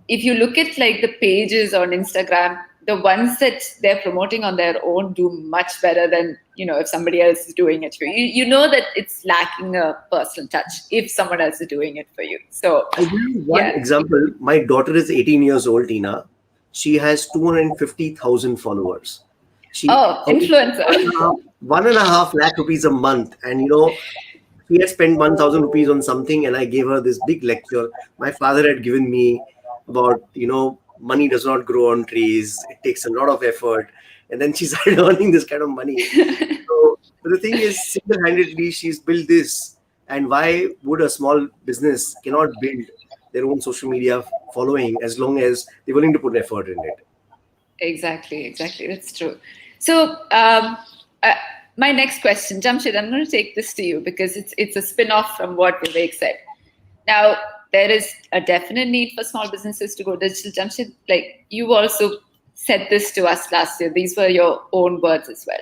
If you look at like the pages on Instagram, the ones that they're promoting on their own do much better than, if somebody else is doing it for you. You know that it's lacking a personal touch if someone else is doing it for you. So I'll give you one example. My daughter is 18 years old, Tina. She has 250,000 followers. Influencer. 1.5 lakh rupees a month. And, she had spent 1,000 rupees on something, and I gave her this big lecture. My father had given me about, money does not grow on trees. It takes a lot of effort. And then she started earning this kind of money. So the thing is, single-handedly, she's built this. And why would a small business cannot build their own social media following as long as they're willing to put effort in it? Exactly. That's true. So my next question, Jamshed, I'm going to take this to you because it's a spin-off from what Vivek said. Now, there is a definite need for small businesses to go digital. Jamshed, like you also said this to us last year. These were your own words as well.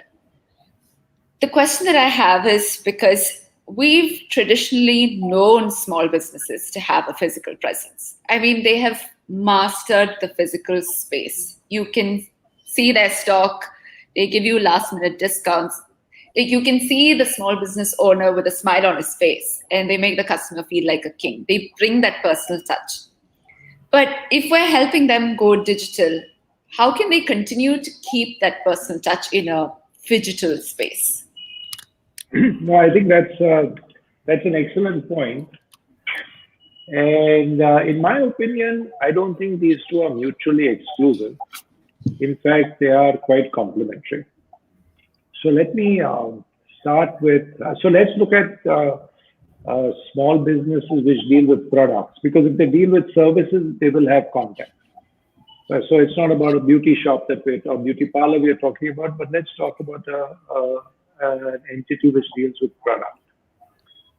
The question that I have is because we've traditionally known small businesses to have a physical presence. I mean, they have mastered the physical space. You can see their stock. They give you last-minute discounts. Like you can see the small business owner with a smile on his face, and they make the customer feel like a king. They bring that personal touch. But if we're helping them go digital, how can they continue to keep that personal touch in a digital space? No, I think that's an excellent point. And in my opinion, I don't think these two are mutually exclusive. In fact, they are quite complementary. So let me start with, so let's look at small businesses which deal with products, because if they deal with services, they will have contact. So it's not about a beauty shop or beauty parlor we're talking about, but let's talk about an entity which deals with product.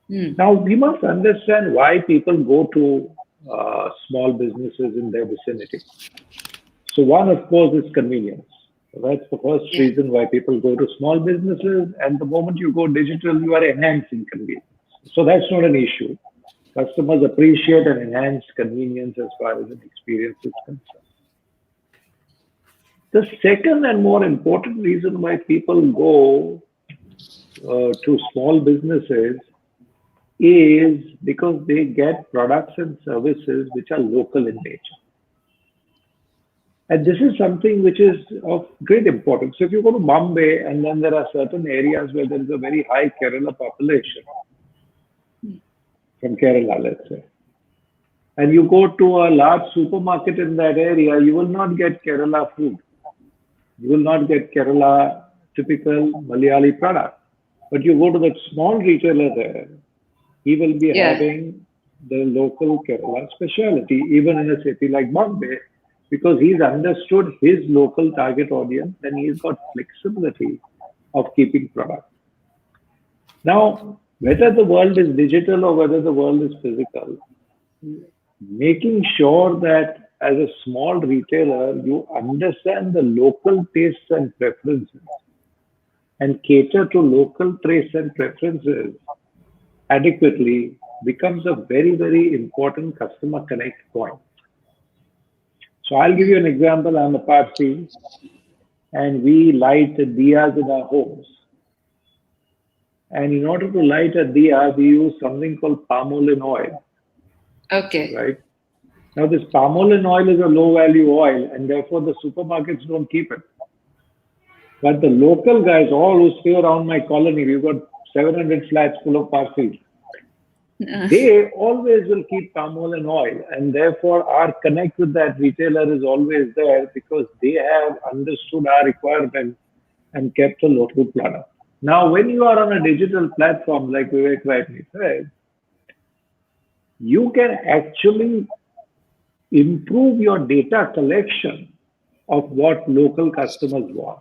Now, we must understand why people go to small businesses in their vicinity. So one, of course, is convenience. So that's the first reason why people go to small businesses. And the moment you go digital, you are enhancing convenience. So that's not an issue. Customers appreciate and enhance convenience as far as an experience is concerned. The second and more important reason why people go to small businesses is because they get products and services which are local in nature. And this is something which is of great importance. So if you go to Bombay, and then there are certain areas where there is a very high Kerala population, from Kerala, let's say, and you go to a large supermarket in that area, you will not get Kerala food. You will not get Kerala typical Malayali product. But you go to that small retailer there, he will be having the local Kerala specialty, even in a city like Bombay, because he's understood his local target audience and he's got flexibility of keeping product. Now, whether the world is digital or whether the world is physical, making sure that as a small retailer, you understand the local tastes and preferences and cater to local tastes and preferences adequately becomes a very, very important customer connect point. So I'll give you an example. I'm a Parsi, and we light diyas in our homes. And in order to light a diya, we use something called palm oil. Okay. Right? Now, this palm oil is a low-value oil, and therefore the supermarkets don't keep it. But the local guys, all who stay around my colony, we've got 700 flats full of Parsis. They always will keep palm oil, and therefore our connect with that retailer is always there because they have understood our requirement and kept a local product. Now, when you are on a digital platform, like Vivek rightly said, you can actually improve your data collection of what local customers want.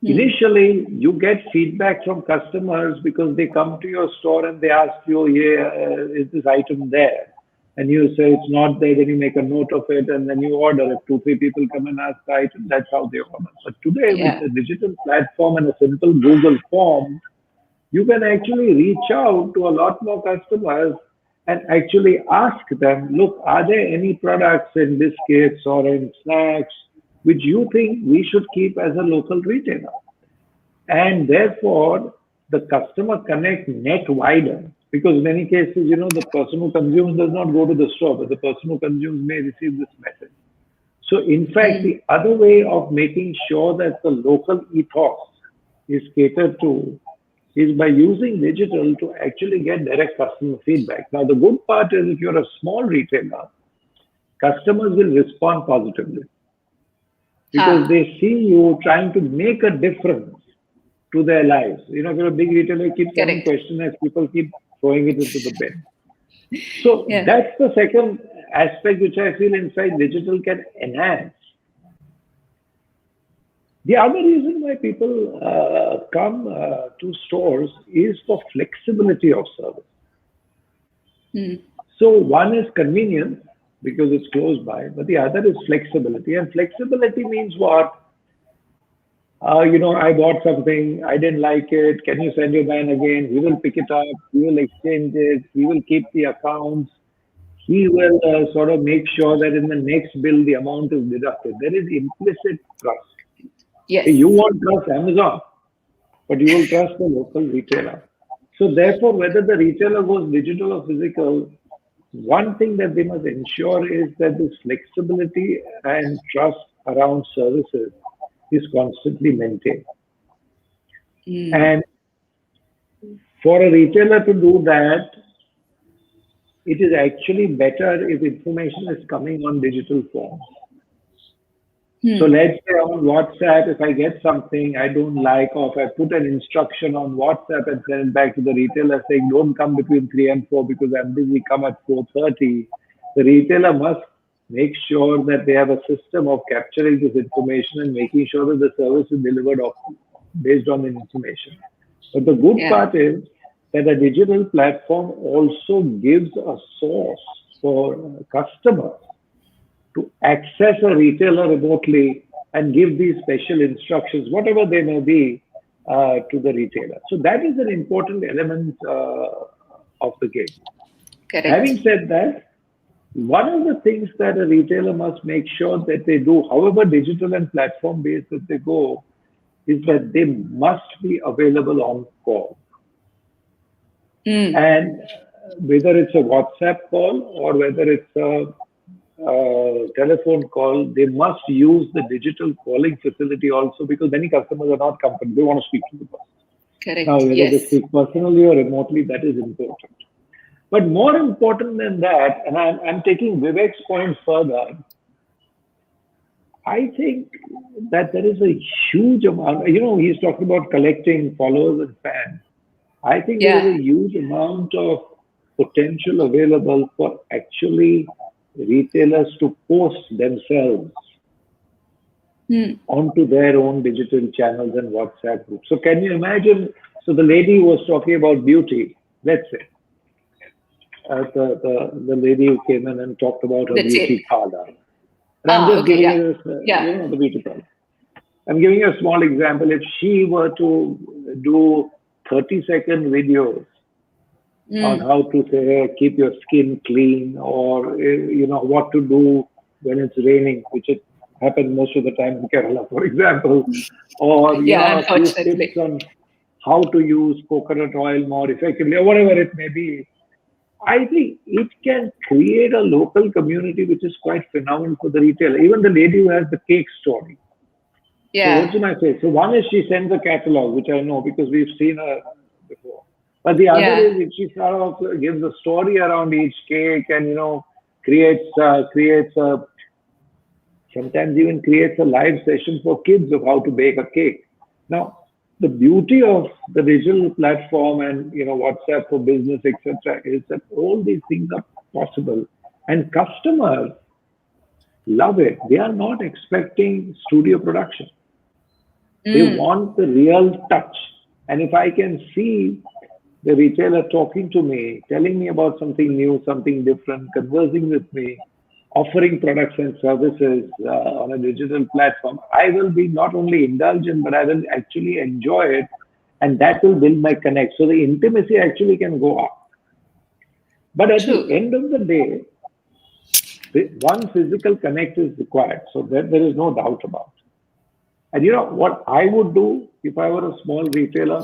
Initially, you get feedback from customers because they come to your store and they ask you, is this item there? And you say it's not there, then you make a note of it and then you order. If 2-3 people come and ask the item, that's how they order. But today, with a digital platform and a simple Google form, you can actually reach out to a lot more customers and actually ask them, look, are there any products in biscuits or in snacks which you think we should keep as a local retailer? And therefore, the customer connect net wider, because in many cases, the person who consumes does not go to the store, but the person who consumes may receive this message. So in fact, the other way of making sure that the local ethos is catered to is by using digital to actually get direct customer feedback. Now, the good part is if you're a small retailer, customers will respond positively because they see you trying to make a difference to their lives. If you're a big retailer, you keep getting questions as people keep throwing it into the bin. So that's the second aspect which I feel inside digital can enhance. The other reason why people come to stores is for flexibility of service. So one is convenience because it's close by, but the other is flexibility. And flexibility means what? I bought something, I didn't like it. Can you send your man again? We will pick it up. We will exchange it. We will keep the accounts. He will sort of make sure that in the next bill, the amount is deducted. There is implicit trust. Yes. You won't trust Amazon, but you will trust the local retailer. So therefore, whether the retailer goes digital or physical, one thing that they must ensure is that this flexibility and trust around services is constantly maintained. And For a retailer to do that, it is actually better if information is coming on digital form. So let's say on WhatsApp, if I get something I don't like, or if I put an instruction on WhatsApp and send it back to the retailer saying, don't come between 3 and 4 because I'm busy, come at 4:30, the retailer must make sure that they have a system of capturing this information and making sure that the service is delivered based on the information. But the good part is that a digital platform also gives a source for customers to access a retailer remotely and give these special instructions, whatever they may be, to the retailer. So that is an important element of the game. Correct. Having said that, one of the things that a retailer must make sure that they do, however digital and platform based that they go, is that they must be available on call. And whether it's a WhatsApp call or whether it's a telephone call, they must use the digital calling facility also, because many customers are not comfortable. They want to speak to the person. Correct. Now, whether Yes. they speak personally or remotely, that is important. But more important than that, and I'm taking Vivek's point further, I think that there is a huge amount, he's talking about collecting followers and fans. I think there is a huge amount of potential available for actually retailers to post themselves onto their own digital channels and WhatsApp groups. So can you imagine? So the lady was talking about beauty, let's say. The lady who came in and talked about her beauty parlor. And I'm just giving you this, the beauty parlor. I'm giving you a small example. If she were to do 30-second videos on how to say keep your skin clean, or what to do when it's raining, which it happens most of the time in Kerala, for example, or tips on how to use coconut oil more effectively, or whatever it may be. I think it can create a local community which is quite phenomenal for the retailer. Even the lady who has the cake story. So what can I say? So one is she sends a catalog, which I know because we've seen her before. But the other is if she sort of gives a story around each cake and, creates sometimes even creates a live session for kids of how to bake a cake. Now, the beauty of the digital platform and, WhatsApp for business, etc., is that all these things are possible. And customers love it. They are not expecting studio production. They want the real touch. And if I can see the retailer talking to me, telling me about something new, something different, conversing with me, offering products and services on a digital platform, I will be not only indulgent, but I will actually enjoy it. And that will build my connect. So the intimacy actually can go up. But at the end of the day, one physical connect is required. So there is no doubt about it. And what I would do if I were a small retailer,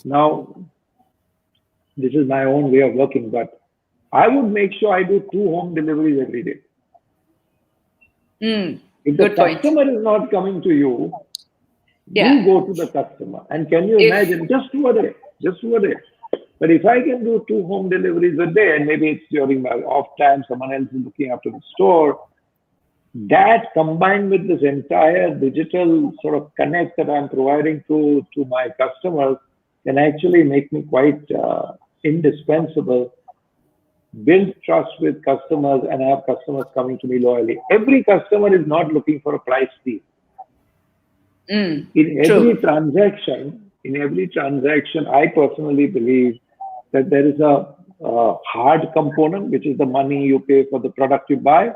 now this is my own way of working, but I would make sure I do 2 home deliveries every day. If the customer is not coming to you, you go to the customer. And can you imagine, just 2 a day. But if I can do 2 home deliveries a day, and maybe it's during my off time, someone else is looking after the store, that combined with this entire digital sort of connect that I'm providing to my customers can actually make me quite indispensable, build trust with customers, and have customers coming to me loyally. Every customer is not looking for a price deal. In every transaction, I personally believe that there is a hard component, which is the money you pay for the product you buy,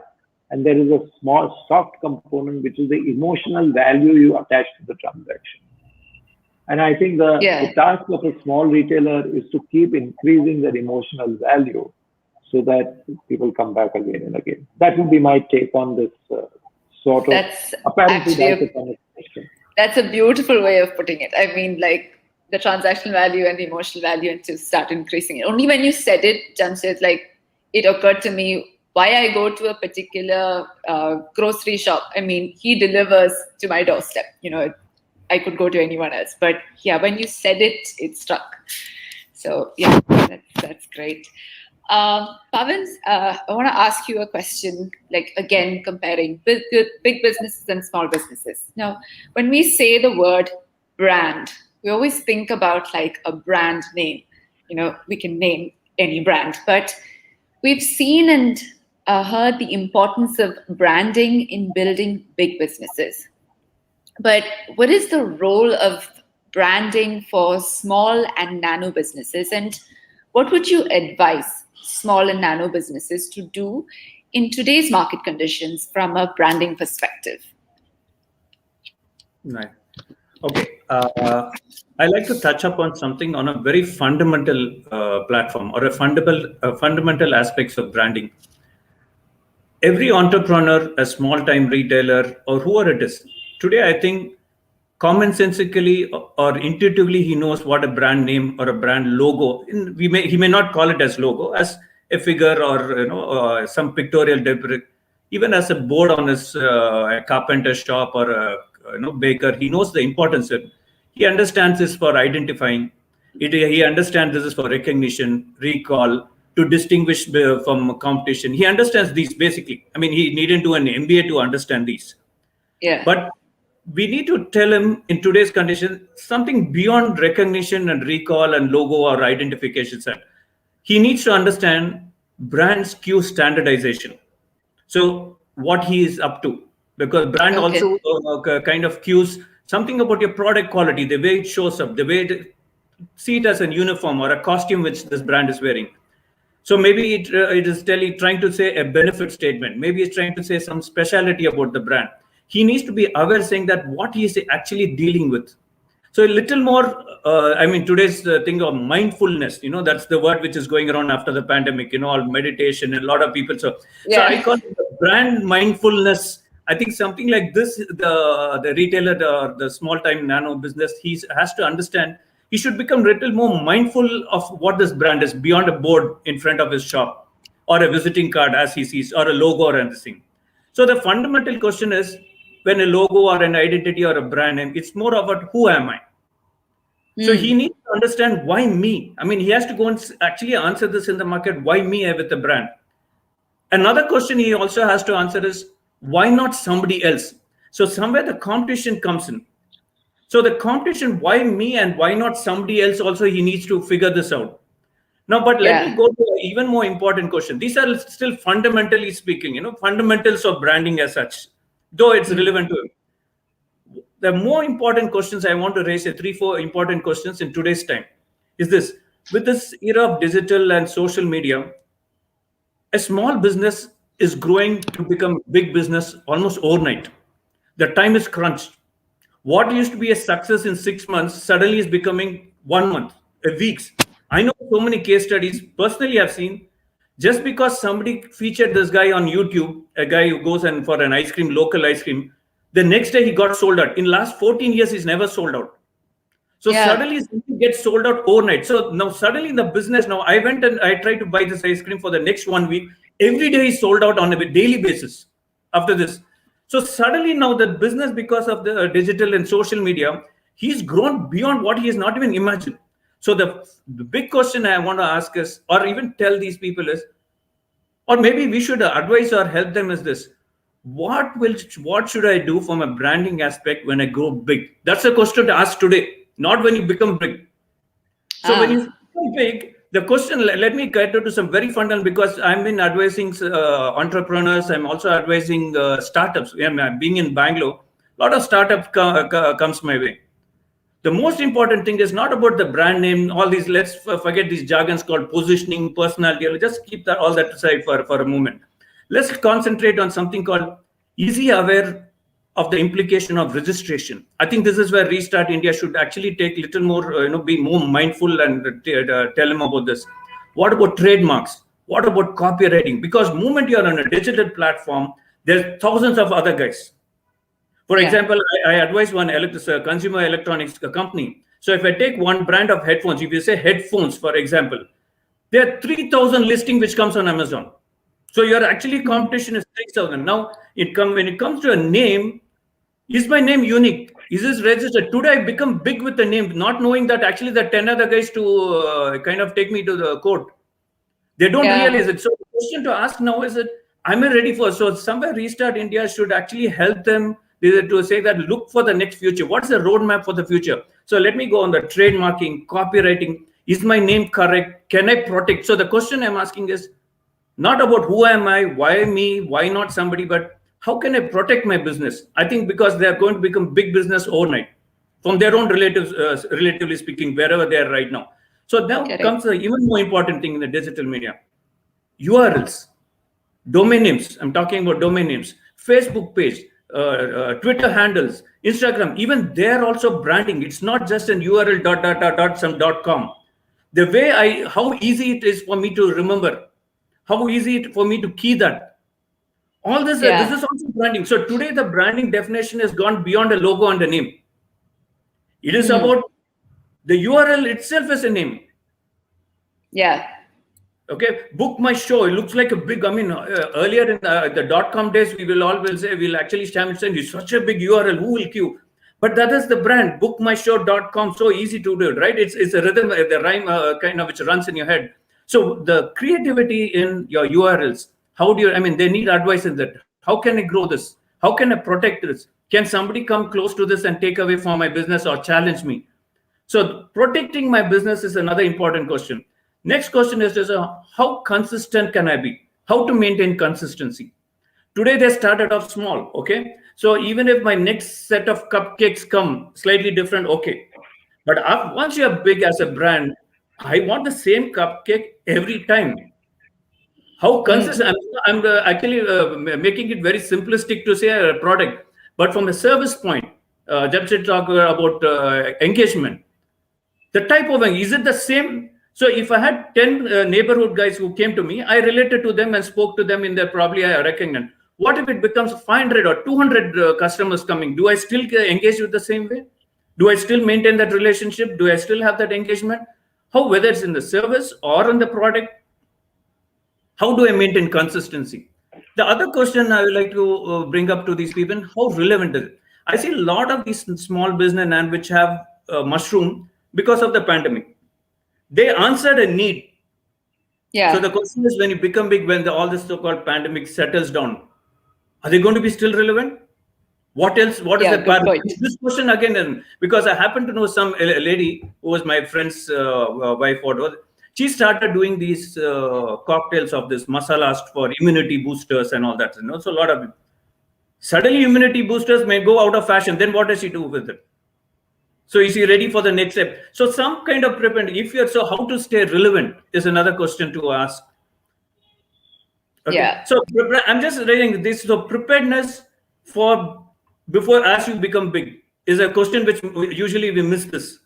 and there is a small soft component, which is the emotional value you attach to the transaction. And I think the task of a small retailer is to keep increasing their emotional value so that people come back again and again. That would be my take on this sort of. That's a beautiful way of putting it. I mean, like the transactional value and the emotional value, and to start increasing it. Only when you said it, Jamshed, like it occurred to me why I go to a particular grocery shop. I mean, he delivers to my doorstep. I could go to anyone else. But when you said it, it struck. So yeah, that's great. Pavan, I want to ask you a question, like again, comparing big businesses and small businesses. Now, when we say the word brand, we always think about like a brand name. We can name any brand, but we've seen and heard the importance of branding in building big businesses. But what is the role of branding for small and nano businesses? And what would you advise small and nano businesses to do in today's market conditions from a branding perspective? Right. Okay. I like to touch upon something on a very fundamental platform or a fundamental aspects of branding. Every entrepreneur, a small-time retailer, or whoever it is, today I think commonsensically or intuitively he knows what a brand name or a brand logo. He may not call it as logo, as a figure or some pictorial debris, even as a board on his a carpenter shop or a baker. He knows the importance of it. He understands this for identifying it. He understands this is for recognition, recall, to distinguish from competition. He understands these basically. I mean, he needn't do an MBA to understand these. Yeah. But we need to tell him in today's condition something beyond recognition and recall and logo or identification set. He needs to understand brand SKU standardization. So what he is up to, because brand also kind of cues something about your product quality, the way it shows up, the way see it as a uniform or a costume which this brand is wearing. So maybe it is trying to say a benefit statement. Maybe it's trying to say some speciality about the brand. He needs to be aware, saying that what he is actually dealing with. So a little more, today's thing of mindfulness, that's the word which is going around after the pandemic, all meditation and a lot of people. So I call it brand mindfulness. I think something like this, the retailer, the small-time nano business, he has to understand. He should become a little more mindful of what this brand is beyond a board in front of his shop or a visiting card as he sees, or a logo or anything. So the fundamental question is, when a logo or an identity or a brand name, it's more about who am I? So he needs to understand why me. I mean, he has to go and actually answer this in the market. Why me with the brand? Another question he also has to answer is, why not somebody else? So somewhere the competition comes in. So the competition, why me and why not somebody else? Also, he needs to figure this out. Now, but let me go to an even more important question. These are still fundamentally speaking, fundamentals of branding as such, though it's relevant to him. The more important questions I want to raise, 3-4 important questions in today's time, is this: with this era of digital and social media, a small business is growing to become big business almost overnight. The time is crunched. What used to be a success in 6 months suddenly is becoming 1 month, weeks. I know so many case studies. Personally, I've seen, just because somebody featured this guy on YouTube, a guy who goes and for an ice cream, local ice cream, the next day he got sold out. In last 14 years, he's never sold out. So suddenly something gets sold out overnight. So now suddenly in the business, now I went and I tried to buy this ice cream for the next 1 week. Every day he's sold out on a daily basis after this. So suddenly now the business, because of the digital and social media, he's grown beyond what he has not even imagined. So the big question I want to ask is, or even tell these people is, or maybe we should advise or help them is this: what should I do from a branding aspect when I grow big? That's a question to ask today, not when you become big. So when you become big, the question, let me cater to some very fundamental, because I've been advising entrepreneurs. I'm also advising startups. Being in Bangalore, a lot of startup comes my way. The most important thing is not about the brand name, all these, let's forget these jargons called positioning, personality. I'll just keep all that aside for a moment. Let's concentrate on something called easy aware of the implication of registration. I think this is where Restart India should actually take a little more, be more mindful and tell them about this. What about trademarks? What about copywriting? Because the moment you're on a digital platform, there's thousands of other guys. For example, I advise one consumer electronics company. So if I take one brand of headphones, if you say headphones, for example, there are 3,000 listing which comes on Amazon. So your actually competition is 3,000. Now, when it comes to a name, Is my name unique? Is this registered? Today I become big with the name, not knowing that actually the 10 other guys to kind of take me to the court. They don't realize it. So the question to ask now is that, am I ready for? So somewhere Restart India should actually help them to say that look for the next future. What's the roadmap for the future? So let me go on the trademarking, copywriting. Is my name correct? Can I protect? So the question I'm asking is not about who am I, why me, why not somebody, but how can I protect my business? I think because they are going to become big business overnight from their own relatives, relatively speaking, wherever they are right now. So now comes the even more important thing in the digital media. URLs, domain names. I'm talking about domain names, Facebook page, Twitter handles, Instagram, even they're also branding. It's not just an URL some .com. The way how easy it is for me to remember, how easy it for me to key that. All this, this is also branding. So today the branding definition has gone beyond a logo and a name. It is about the URL itself as a name. Yeah. Okay, book my show. It looks like a big, earlier in the .com days, we will always say, we'll actually stand and say, it's such a big URL, who will queue? But that is the brand, bookmyshow.com, so easy to do, right? It's a rhythm, the rhyme kind of which runs in your head. So the creativity in your URLs, how do you, they need advice in that. How can I grow this? How can I protect this? Can somebody come close to this and take away from my business or challenge me? So protecting my business is another important question. Next question is how consistent can I be? How to maintain consistency? Today they started off small, okay? So even if my next set of cupcakes come slightly different, okay. But once you're big as a brand, I want the same cupcake every time. How consistent? I'm actually making it very simplistic to say a product, but from a service point, Jamshid talked about engagement. The type of, is it the same? So if I had 10 neighborhood guys who came to me, I related to them and spoke to them in their probably I reckoned. What if it becomes 500 or 200 customers coming? Do I still engage with the same way? Do I still maintain that relationship? Do I still have that engagement? How, whether it's in the service or in the product, how do I maintain consistency? The other question I would like to bring up to these people, how relevant is it? I see a lot of these small business and which have mushroomed because of the pandemic. They answered a need. Yeah. So the question is, when you become big, when all this so-called pandemic settles down, are they going to be still relevant? What else? What is the part? This question again, because I happen to know some lady who was my friend's wife. She started doing these cocktails of this masalas for immunity boosters and all that. So a lot of suddenly immunity boosters may go out of fashion. Then what does she do with it? So is he ready for the next step? So some kind of prepared. If you're how to stay relevant is another question to ask. Okay. Yeah. So I'm just writing this. So preparedness for before as you become big is a question which usually we miss this,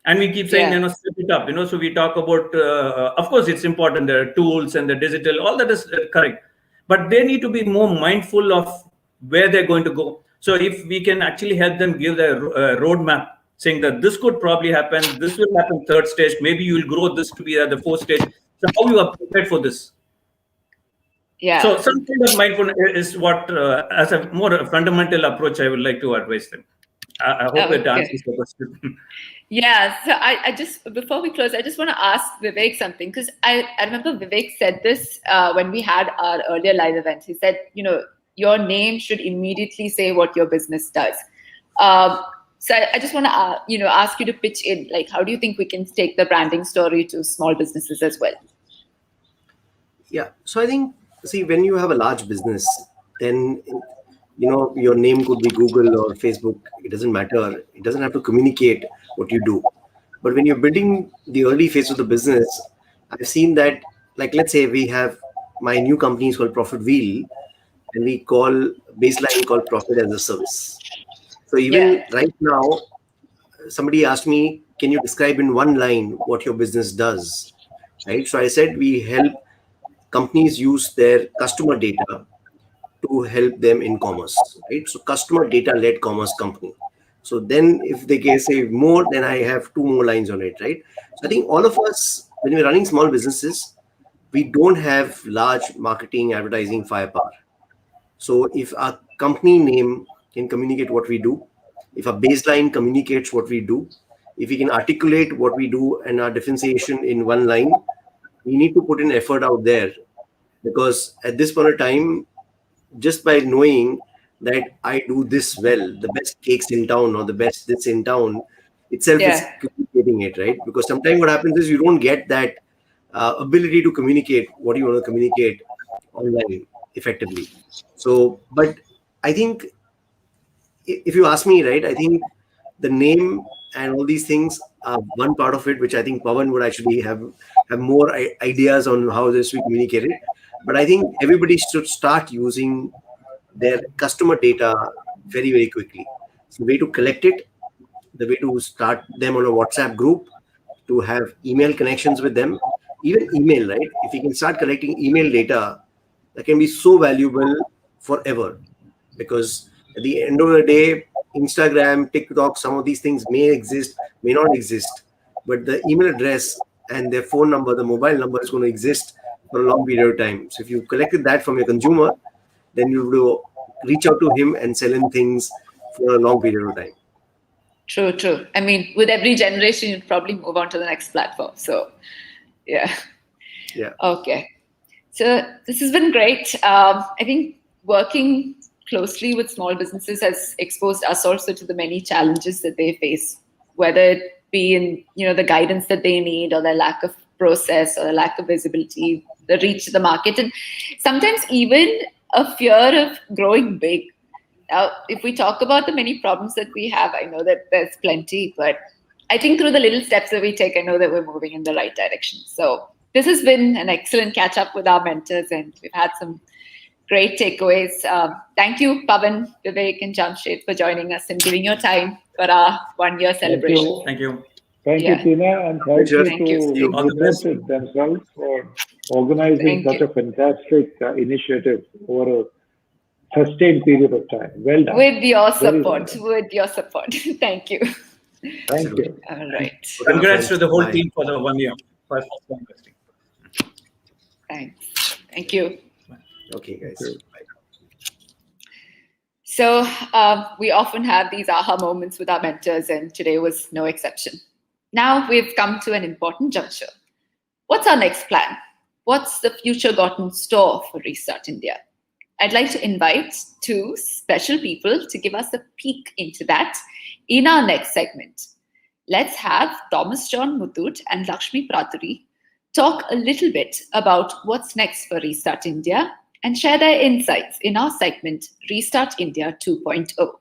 and we keep saying step it up. So we talk about of course it's important, the tools and the digital, all that is correct, but they need to be more mindful of where they're going to go. So if we can actually help them give the roadmap, saying that this could probably happen, this will happen third stage, maybe you will grow this to be at the fourth stage. So how you are prepared for this? Yeah. So some kind of mindfulness is what, as a more fundamental approach, I would like to advise them. I hope it answers the question. Yeah. So I just, before we close, I just want to ask Vivek something, because I remember Vivek said this when we had our earlier live event. He said, your name should immediately say what your business does. So I just want to, ask you to pitch in, like, how do you think we can take the branding story to small businesses as well? Yeah. So I think, see, when you have a large business, then, your name could be Google or Facebook. It doesn't matter. It doesn't have to communicate what you do. But when you're building the early phase of the business, I've seen that, like, let's say we have my new company is called Profit Wheel, and we call baseline called Profit as a Service. So even right now, somebody asked me, can you describe in one line what your business does? Right. So I said we help companies use their customer data to help them in commerce. Right. So customer data led commerce company. So then if they can say more, then I have two more lines on it. Right. So I think all of us, when we're running small businesses, we don't have large marketing, advertising firepower. So if our company name can communicate what we do, if our baseline communicates what we do, if we can articulate what we do and our differentiation in one line, we need to put in effort out there. Because at this point of time, just by knowing that I do this well, the best cakes in town or the best this in town, itself is communicating it, right? Because sometimes what happens is you don't get that ability to communicate what you want to communicate online effectively. So, but I think if you ask me, right, I think the name and all these things are one part of it, which I think Pawan would actually have more ideas on how this we communicate it. But I think everybody should start using their customer data very, very quickly. So the way to collect it, the way to start them on a WhatsApp group, to have email connections with them, even email, right? If you can start collecting email data, that can be so valuable forever. Because at the end of the day, Instagram, TikTok, some of these things may exist, may not exist, but the email address and their phone number, the mobile number is going to exist for a long period of time. So if you collected that from your consumer, then you will reach out to him and sell him things for a long period of time. True. I mean, with every generation, you'd probably move on to the next platform. So, yeah. Okay. So this has been great. I think working closely with small businesses has exposed us also to the many challenges that they face, whether it be in the guidance that they need, or the lack of process, or the lack of visibility, the reach to the market, and sometimes even a fear of growing big. Now, if we talk about the many problems that we have, I know that there's plenty, but I think through the little steps that we take, I know that we're moving in the right direction. So this has been an excellent catch up with our mentors, and we've had some great takeaways. Thank you, Pawan, Vivek, and Jamshed for joining us and giving your time for our 1 year celebration. Thank you. Thank you, Tina, and thank you to All the best. United themselves for organizing such a fantastic initiative over a sustained period of time. Well done. With your Very support. Thank you. Thank you. All right. Congrats to the whole team for the 1 year. Thanks. Thank you. Okay, guys. Bye. So we often have these aha moments with our mentors, and today was no exception. Now we've come to an important juncture. What's our next plan? What's the future got in store for Restart India? I'd like to invite two special people to give us a peek into that in our next segment. Let's have Thomas John Muthoot and Lakshmi Praturi talk a little bit about what's next for Restart India and share their insights in our segment Restart India 2.0.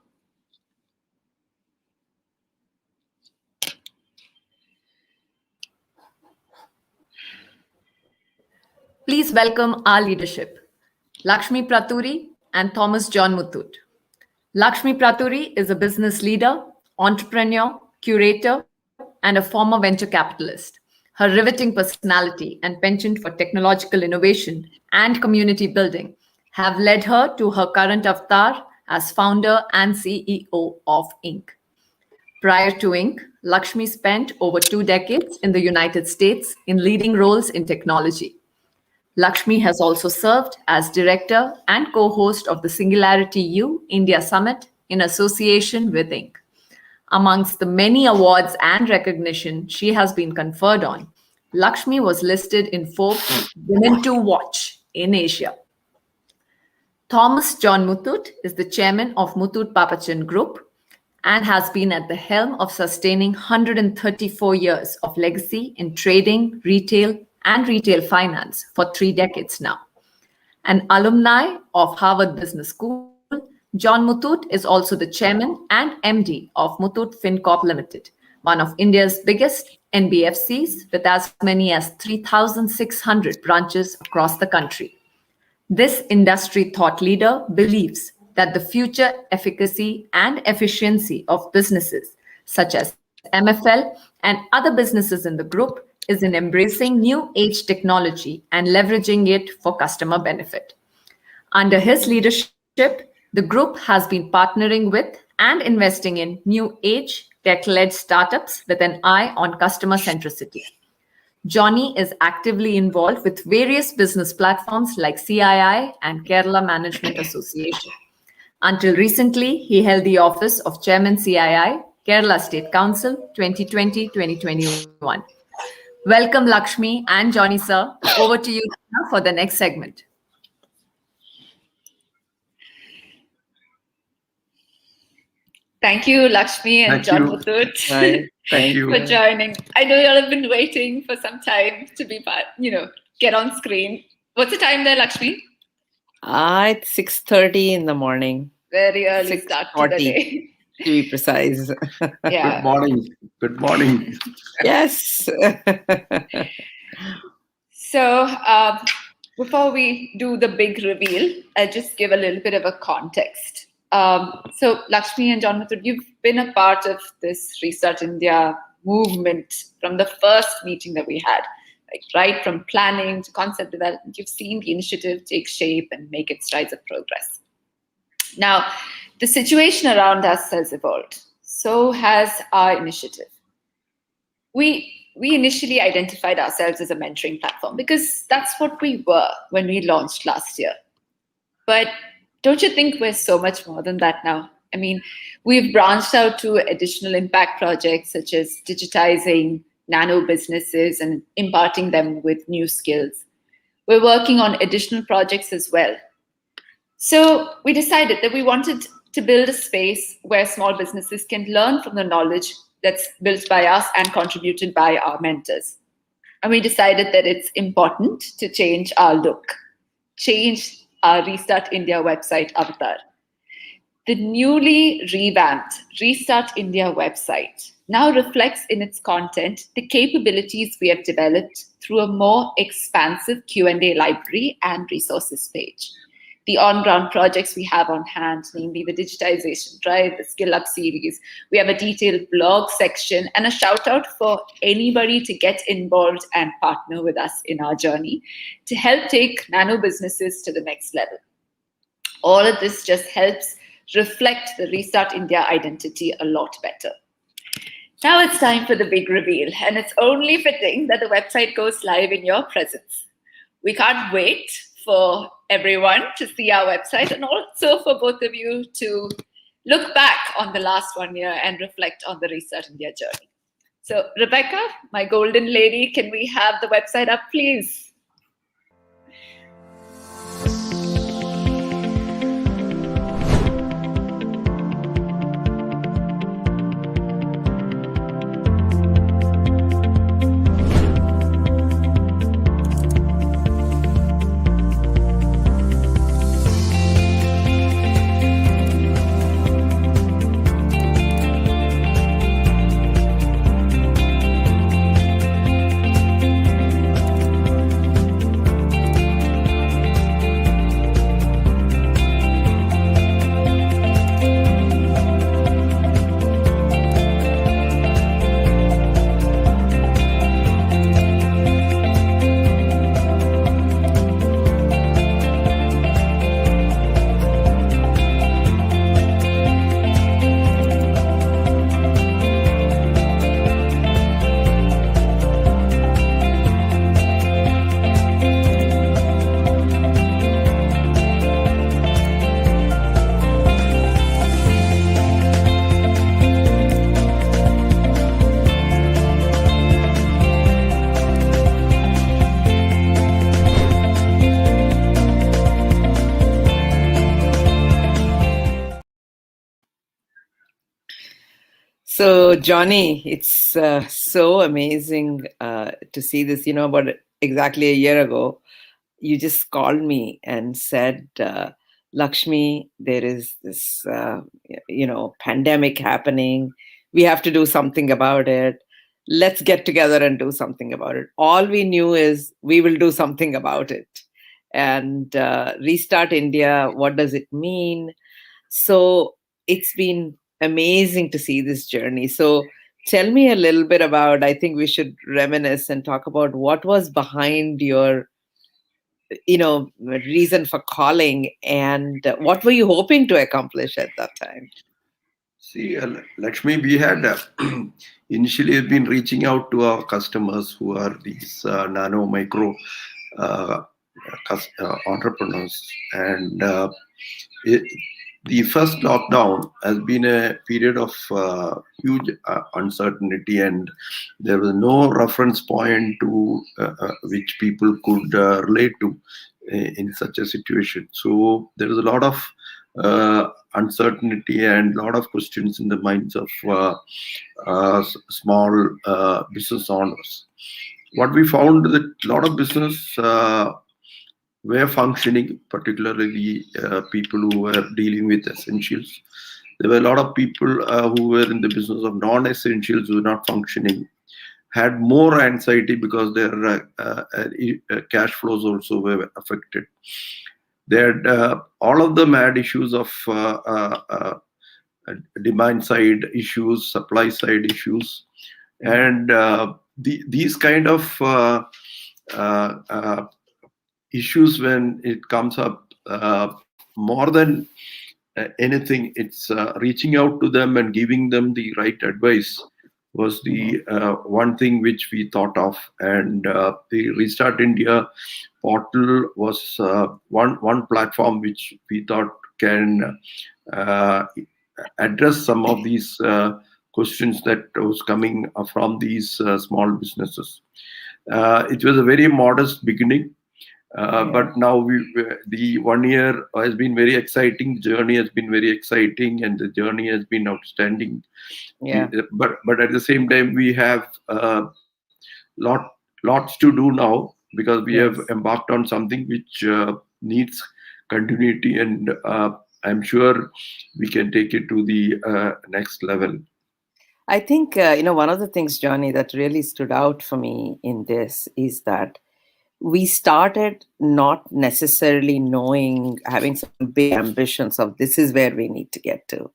Please welcome our leadership, Lakshmi Praturi and Thomas John Muthoot. Lakshmi Praturi is a business leader, entrepreneur, curator, and a former venture capitalist. Her riveting personality and penchant for technological innovation and community building have led her to her current avatar as founder and CEO of Inc. Prior to Inc., Lakshmi spent over 2 decades in the United States in leading roles in technology. Lakshmi has also served as director and co-host of the Singularity U India Summit in association with Inc. Amongst the many awards and recognition she has been conferred on, Lakshmi was listed in Forbes Women to Watch in Asia. Thomas John Muthoot is the chairman of Muthoot Papachan Group and has been at the helm of sustaining 134 years of legacy in trading, retail, and retail finance for 3 decades now. An alumni of Harvard Business School, John Muthoot is also the chairman and MD of Muthoot FinCorp Limited, one of India's biggest NBFCs with as many as 3,600 branches across the country. This industry thought leader believes that the future efficacy and efficiency of businesses such as MFL and other businesses in the group is in embracing new age technology and leveraging it for customer benefit. Under his leadership, the group has been partnering with and investing in new age tech-led startups with an eye on customer centricity. Johnny is actively involved with various business platforms like CII and Kerala Management Association. Until recently, he held the office of Chairman CII, Kerala State Council, 2020-2021. Welcome, Lakshmi and Johnny, sir. Over to you now for the next segment. Thank you, Lakshmi and Thank John you. Muthoot, Thank you. for joining. I know you all have been waiting for some time to be part, get on screen. What's the time there, Lakshmi? It's 6:30 in the morning. Very early start to the 6:40 day. to be precise. Yeah. Good morning. Good morning. Yes. So before we do the big reveal, I'll just give a little bit of a context. So Lakshmi and John Muthoot, you've been a part of this Restart India movement from the first meeting that we had, right from planning to concept development. You've seen the initiative take shape and make its strides of progress. Now, the situation around us has evolved. So has our initiative. We initially identified ourselves as a mentoring platform because that's what we were when we launched last year. But don't you think we're so much more than that now? I mean, we've branched out to additional impact projects such as digitizing nano businesses and imparting them with new skills. We're working on additional projects as well. So we decided that we wanted to build a space where small businesses can learn from the knowledge that's built by us and contributed by our mentors. And we decided that it's important to change our look, change our Restart India website avatar. The newly revamped Restart India website now reflects in its content the capabilities we have developed through a more expansive Q&A library and resources page. The on-ground projects we have on hand, namely the digitization drive, the Skill Up series. We have a detailed blog section and a shout out for anybody to get involved and partner with us in our journey to help take nano businesses to the next level. All of this just helps reflect the Restart India identity a lot better. Now it's time for the big reveal, and it's only fitting that the website goes live in your presence. We can't wait for everyone to see our website and also for both of you to look back on the last 1 year and reflect on the Restart India journey. So Rebecca, my golden lady, can we have the website up, please? So, Johnny, it's so amazing to see this. About exactly a year ago, you just called me and said, Lakshmi, there is this, pandemic happening. We have to do something about it. Let's get together and do something about it. All we knew is we will do something about it. And Restart India, what does it mean? So it's been amazing to see this journey. So tell me a little bit about, I think we should reminisce and talk about what was behind your, reason for calling and what were you hoping to accomplish at that time? See, Lakshmi, we had initially been reaching out to our customers who are these nano micro entrepreneurs, and the first lockdown has been a period of huge uncertainty, and there was no reference point to which people could relate to in such a situation. So there is a lot of uncertainty and a lot of questions in the minds of small business owners. What we found that a lot of business were functioning, particularly people who were dealing with essentials. There were a lot of people who were in the business of non-essentials who were not functioning, had more anxiety because their cash flows also were affected. They had, all of them had issues of demand side issues, supply side issues, and these kind of issues, when it comes up, more than anything, it's reaching out to them and giving them the right advice was the one thing which we thought of. And the Restart India portal was one platform which we thought can address some of these questions that was coming from these small businesses. It was a very modest beginning. But now the 1 year has been very exciting. The journey has been very exciting, and the journey has been outstanding. Yeah. But at the same time, we have lots to do now, because we have embarked on something which needs continuity, and I'm sure we can take it to the next level. I think one of the things, Johnny, that really stood out for me in this is that we started not necessarily having some big ambitions of this is where we need to get to.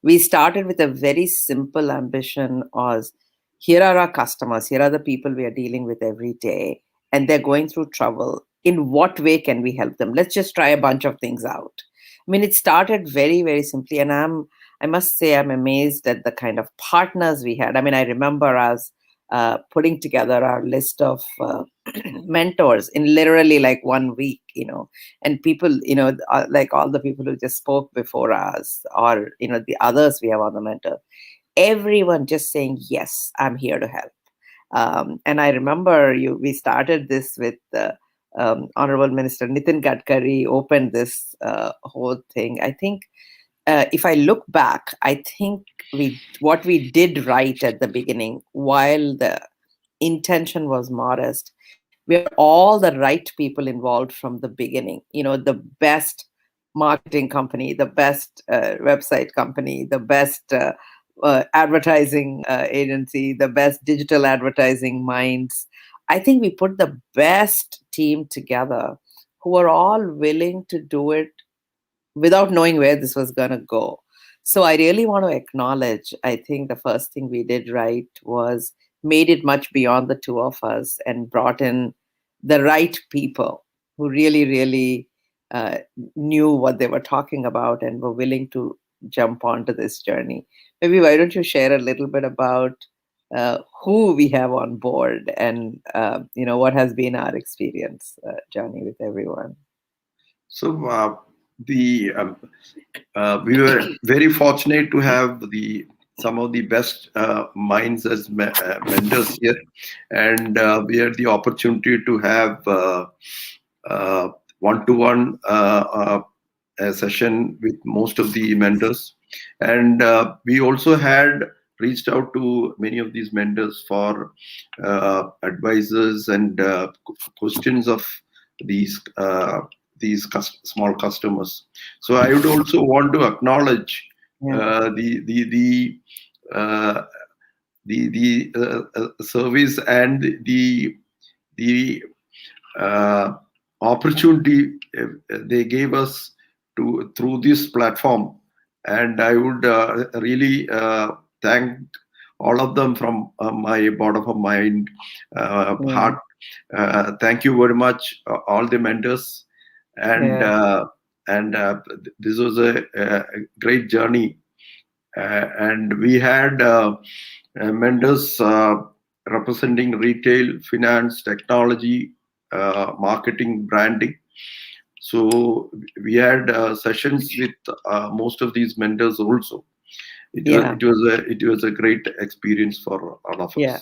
We started with a very simple ambition as, here are our customers, here are the people we are dealing with every day, and they're going through trouble. In what way can we help them? Let's just try a bunch of things out. I mean, it started very, very simply, and I must say I'm amazed at the kind of partners we had. I mean, I remember us putting together our list of mentors in literally like 1 week, and people, like all the people who just spoke before us, or, the others we have on the mentor, everyone just saying, yes, I'm here to help. And I remember we started this with Honorable Minister Nitin Gadkari opened this whole thing. I think if I look back, I think what we did right at the beginning, while the intention was modest, we had all the right people involved from the beginning. The best marketing company, the best website company, the best advertising agency, the best digital advertising minds. I think we put the best team together who were all willing to do it without knowing where this was going to go. So I really want to acknowledge, I think the first thing we did right was made it much beyond the two of us and brought in the right people who really, really knew what they were talking about and were willing to jump onto this journey. Maybe why don't you share a little bit about who we have on board and what has been our experience, Johnny, with everyone. So we were very fortunate to have some of the best minds as mentors here, and we had the opportunity to have one-to-one session with most of the mentors, and we also had reached out to many of these mentors for advices and questions of these small customers. So I would also want to acknowledge the service and the opportunity they gave us through this platform, and I would really thank all of them from my bottom of my heart. Thank you very much, all the mentors. And this was a great journey, and we had mentors representing retail, finance, technology, marketing, branding, So we had sessions with most of these mentors also. It was a great experience for all of us. Yeah.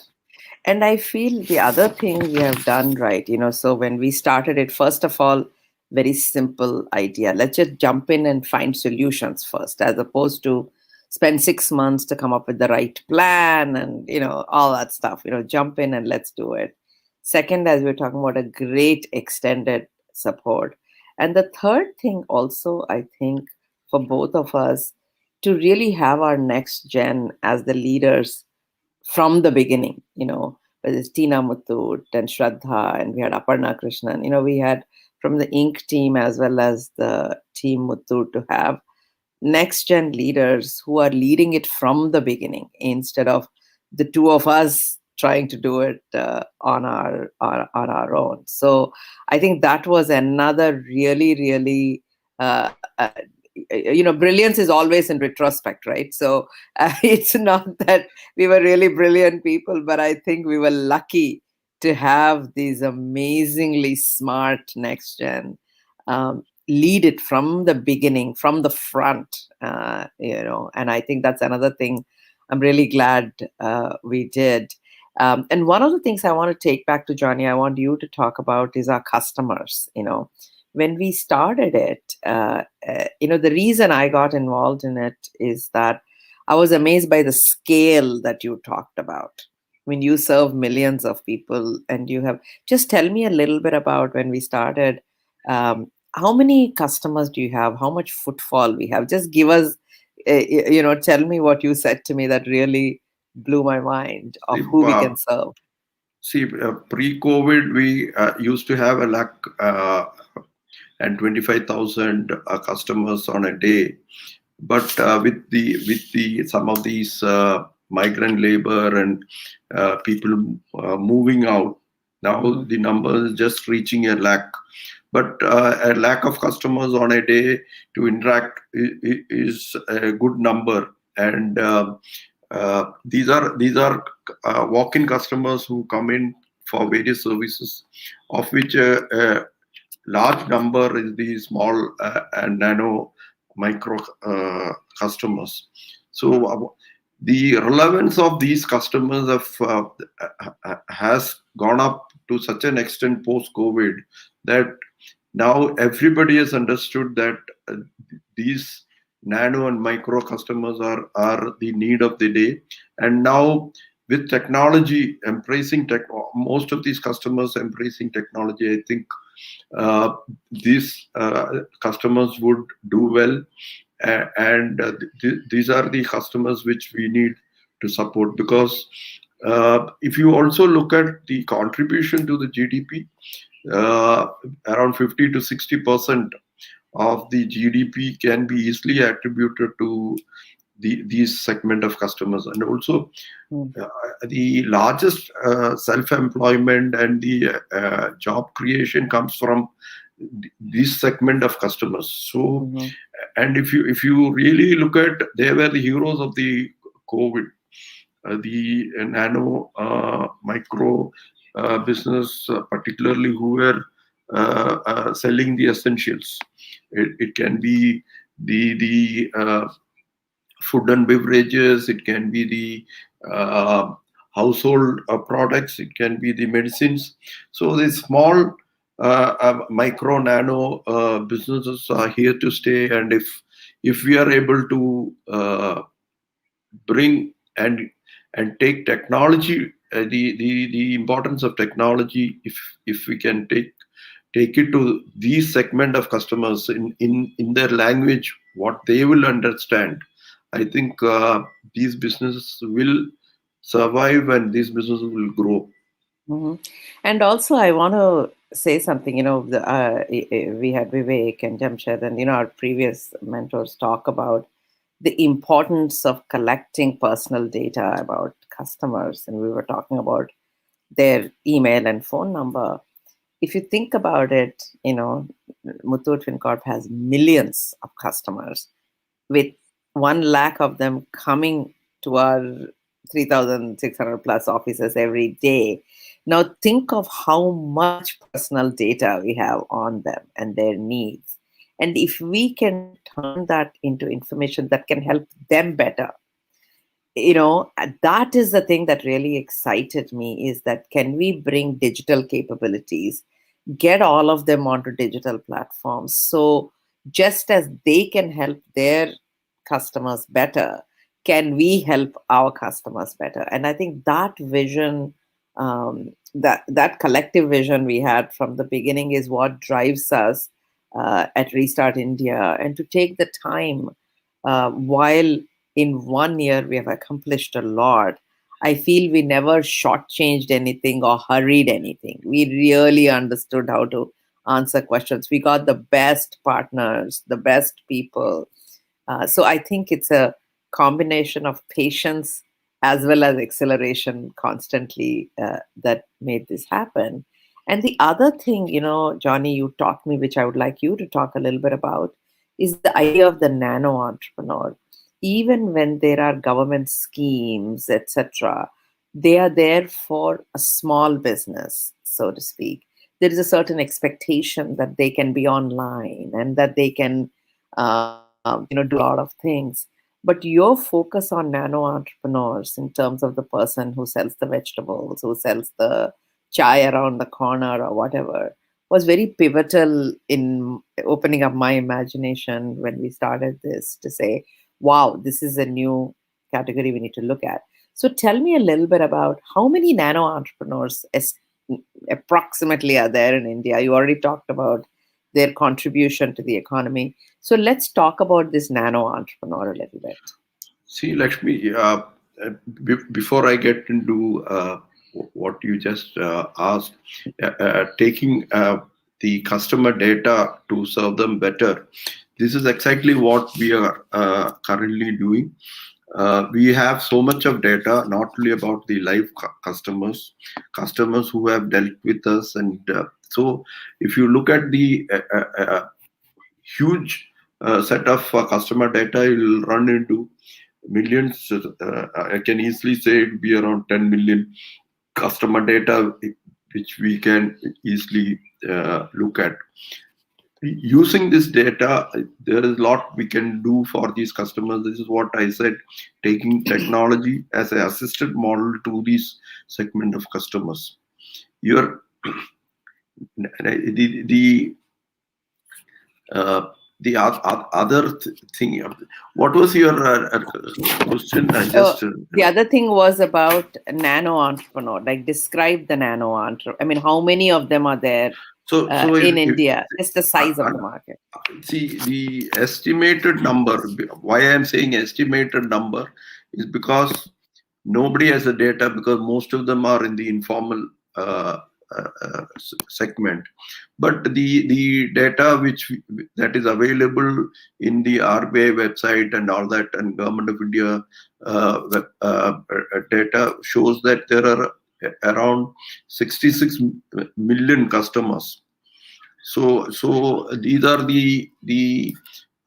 And I feel the other thing we have done right, so when we started it, first of all, very simple idea. Let's just jump in and find solutions first, as opposed to spend 6 months to come up with the right plan and, all that stuff. Jump in and let's do it. Second, as we're talking about, a great extended support. And the third thing also, I think, for both of us, to really have our next gen as the leaders from the beginning, whether it's Tina Muthoot and Shraddha, and we had Aparna Krishnan, we had from the Inc. team as well as the team Muthoot, to have next gen leaders who are leading it from the beginning instead of the two of us trying to do it on our own. So I think that was another really, really brilliance is always in retrospect, right? So it's not that we were really brilliant people, but I think we were lucky to have these amazingly smart next gen lead it from the beginning, from the front, and I think that's another thing I'm really glad we did. And one of the things I want to take back to Johnny, I want you to talk about is our customers. When we started it, the reason I got involved in it is that I was amazed by the scale that you talked about. When you serve millions of people and you have, just tell me a little bit about when we started, how many customers do you have? How much footfall we have? Just give us, tell me what you said to me that really blew my mind of who we can serve. See, pre-COVID, we used to have 125,000 customers on a day, but with the some of these migrant labor and people moving out, now the number is just reaching 1 lakh. But 1 lakh of customers on a day to interact is a good number, and these are walk-in customers who come in for various services, of which a large number is the small and nano micro customers. So the relevance of these customers has gone up to such an extent post-COVID that now everybody has understood that these nano and micro customers are the need of the day. And now with technology, most of these customers embracing technology, I think these customers would do well. And these are the customers which we need to support, because if you also look at the contribution to the GDP, around 50 to 60% of the GDP can be easily attributed to these segment of customers. And also the largest self-employment and the job creation comes from this segment of customers. So and if you really look at, they were the heroes of the COVID, the nano micro business, particularly who were selling the essentials. It can be the food and beverages, it can be the household products, it can be the medicines. So the small micro nano businesses are here to stay, and if we are able to bring and take technology, the importance of technology, if we can take it to these segment of customers in their language, what they will understand, I think these businesses will survive and these businesses will grow. And also, I want to say something. We had Vivek and Jamshed and our previous mentors talk about the importance of collecting personal data about customers, and we were talking about their email and phone number. If you think about it, Muthoot Fincorp has millions of customers, with 1 lakh of them coming to our 3,600 plus officers every day. Now think of how much personal data we have on them and their needs. And if we can turn that into information that can help them better, that is the thing that really excited me, is that can we bring digital capabilities, get all of them onto digital platforms, so just as they can help their customers better, can we help our customers better? And I think that vision, that collective vision we had from the beginning is what drives us at Restart India. And to take the time, while in 1 year we have accomplished a lot, I feel we never shortchanged anything or hurried anything. We really understood how to answer questions. We got the best partners, the best people. So I think it's a combination of patience as well as acceleration constantly that made this happen. And the other thing, Johnny, you taught me, which I would like you to talk a little bit about, is the idea of the nano entrepreneur. Even when there are government schemes, etc., they are there for a small business, so to speak. There is a certain expectation that they can be online and that they can, do a lot of things. But your focus on nano entrepreneurs, in terms of the person who sells the vegetables, who sells the chai around the corner or whatever, was very pivotal in opening up my imagination when we started this, to say, wow, this is a new category we need to look at. So tell me a little bit about how many nano entrepreneurs approximately are there in India. You already talked about their contribution to the economy. So let's talk about this nano entrepreneur a little bit. See, Lakshmi, before I get into what you just asked, taking the customer data to serve them better, this is exactly what we are currently doing. We have so much of data, not only about the live customers who have dealt with us. And so if you look at the huge set of customer data, you'll run into millions. I can easily say it will be around 10 million customer data, which we can easily look at. Using this data, there is a lot we can do for these customers. This is what I said, taking technology as an assisted model to these segment of customers. The other thing, what was your question? The other thing was about nano entrepreneur. Like, describe the nano entrepreneur. I mean, how many of them are there? In India, just the size of the market. See, the estimated number, why I am saying estimated number is because nobody has the data, because most of them are in the informal segment. But the data that is available in the RBI website and all that, and Government of India data shows that there are around 66 million customers. So these are the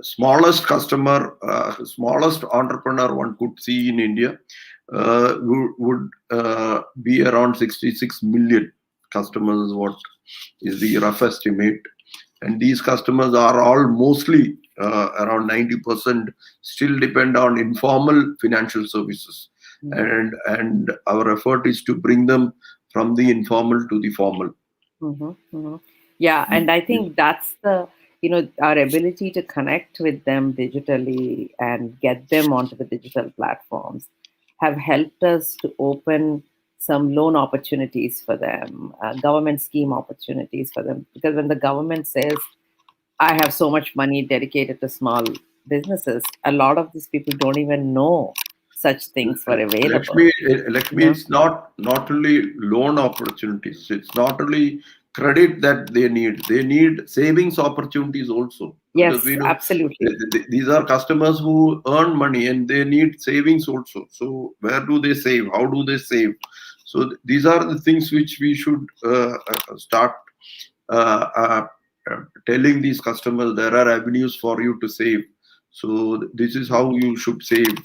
smallest customer, smallest entrepreneur one could see in India would be around 66 million customers is what is the rough estimate. And these customers are all mostly around 90% still depend on informal financial services. And our effort is to bring them from the informal to the formal. Yeah, and I think that's the, our ability to connect with them digitally and get them onto the digital platforms have helped us to open some loan opportunities for them, government scheme opportunities for them. Because when the government says, I have so much money dedicated to small businesses, a lot of these people don't even know such things were available. Lakshmi, it's not only loan opportunities. It's not only credit that they need savings opportunities also. Yes, absolutely. These are customers who earn money and they need savings also. So where do they save? How do they save? So these are the things which we should start telling these customers. There are avenues for you to save. So this is how you should save.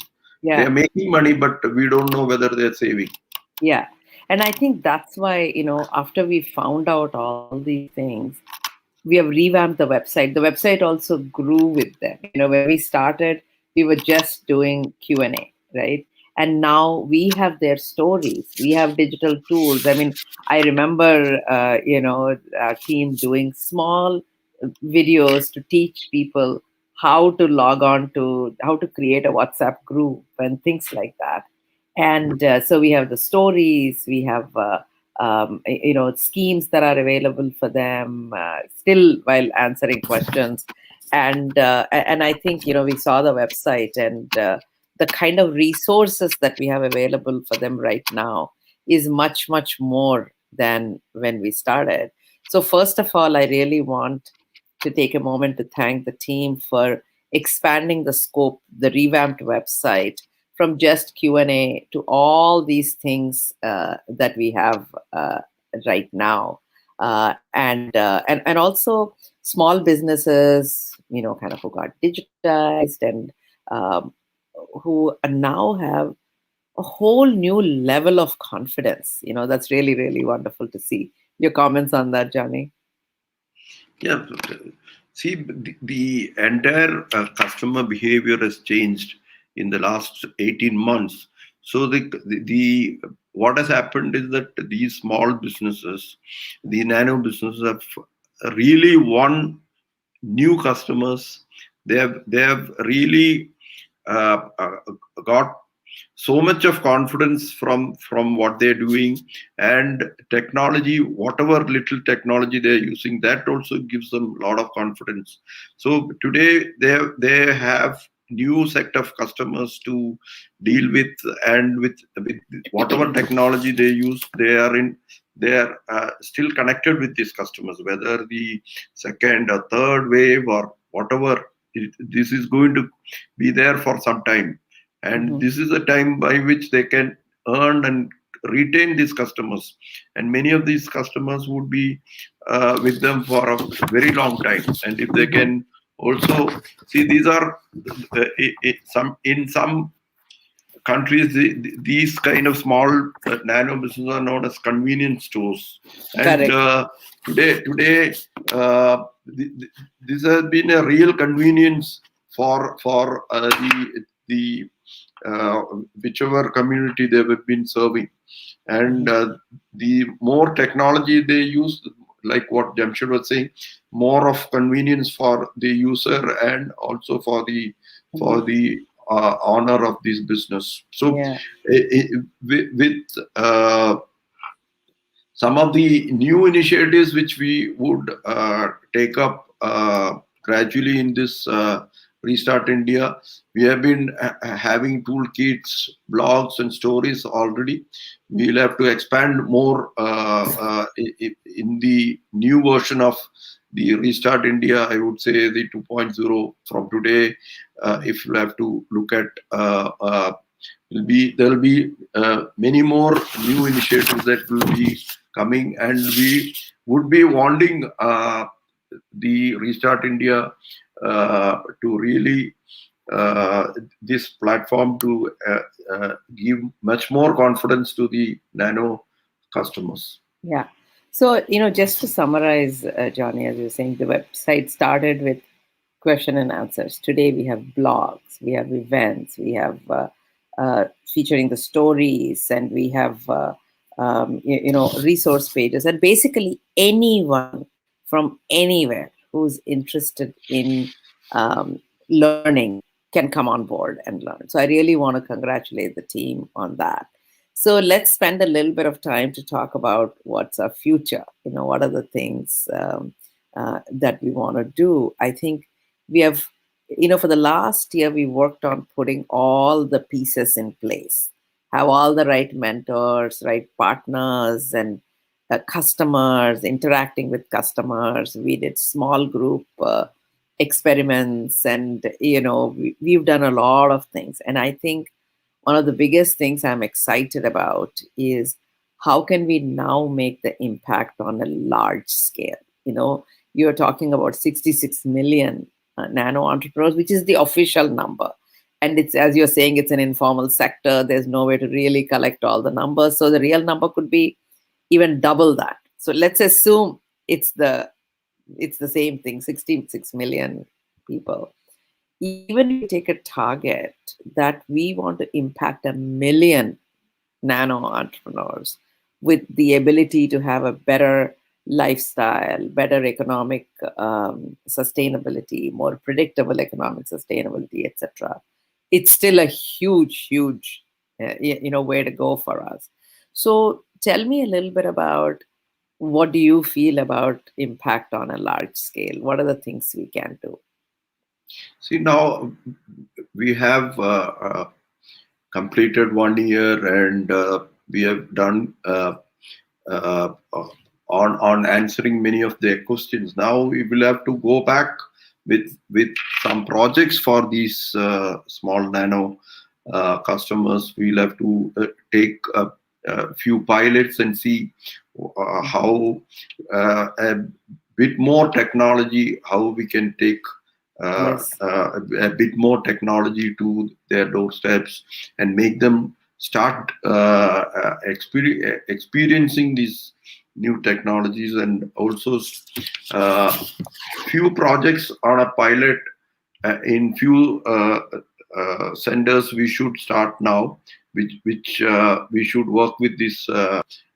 Yeah. They're making money, but we don't know whether they're saving. Yeah. And I think that's why, after we found out all these things, we have revamped the website. The website also grew with them. When we started, we were just doing Q&A, right? And now we have their stories. We have digital tools. I mean, I remember, our team doing small videos to teach people how to log on to, how to create a WhatsApp group and things like that. And so we have the stories, we have, schemes that are available for them still while answering questions. And I think, we saw the website and the kind of resources that we have available for them right now is much, much more than when we started. So first of all, I really want to take a moment to thank the team for expanding the scope, the revamped website, from just Q&A to all these things that we have right now. And also small businesses, kind of who got digitized and who now have a whole new level of confidence. That's really, really wonderful to see. Your comments on that, Johnny? Yeah. See, the entire customer behavior has changed in the last 18 months. So the what has happened is that these small businesses, the nano businesses, have really won new customers. They have really got so much of confidence from what they're doing, and technology, whatever little technology they're using, that also gives them a lot of confidence. So today they have new set of customers to deal with, and with whatever technology they use, they are still connected with these customers, whether the second or third wave or whatever. This is going to be there for some time, and this is a time by which they can earn and retain these customers, and many of these customers would be with them for a very long time. And if they can also see, these are in some countries, these kind of small nano businesses are known as convenience stores. And today this has been a real convenience for the whichever community they have been serving. And the more technology they use, like what Jamshed was saying, more of convenience for the user and also for the owner of this business. So with some of the new initiatives which we would take up gradually in this Restart India, we have been having toolkits, blogs and stories already. We'll have to expand more in the new version of the Restart India, I would say the 2.0 from today. If you have to look at, there'll be many more new initiatives that will be coming, and we would be wanting the Restart India to really this platform to give much more confidence to the nano customers. Yeah. So, just to summarize, Johnny, as you're saying, the website started with question and answers. Today we have blogs, we have events, we have featuring the stories, and we have resource pages. And basically anyone from anywhere who's interested in learning can come on board and learn. So I really want to congratulate the team on that. So let's spend a little bit of time to talk about what's our future. What are the things that we want to do? I think we have, for the last year, we worked on putting all the pieces in place, have all the right mentors, right partners, and customers, interacting with customers. We did small group experiments, and, we've done a lot of things. And I think one of the biggest things I'm excited about is how can we now make the impact on a large scale? You're talking about 66 million nano entrepreneurs, which is the official number. and it's, as you're saying, it's an informal sector. There's no way to really collect all the numbers. So the real number could be even double that. So let's assume it's the same thing, 66 million people. Even if you take a target that we want to impact 1 million nano entrepreneurs with the ability to have a better lifestyle, better economic sustainability, more predictable economic sustainability, etc., it's still a huge way to go for us. So tell me a little bit about, what do you feel about impact on a large scale? What are the things we can do? See, now we have completed 1 year, and we have done on answering many of their questions. Now we will have to go back with some projects for these small nano customers. We'll have to take a few pilots and see how a bit more technology, how we can take a bit more technology to their doorsteps and make them start experiencing these new technologies. And also few projects on a pilot in few centers we should start now, which we should work with these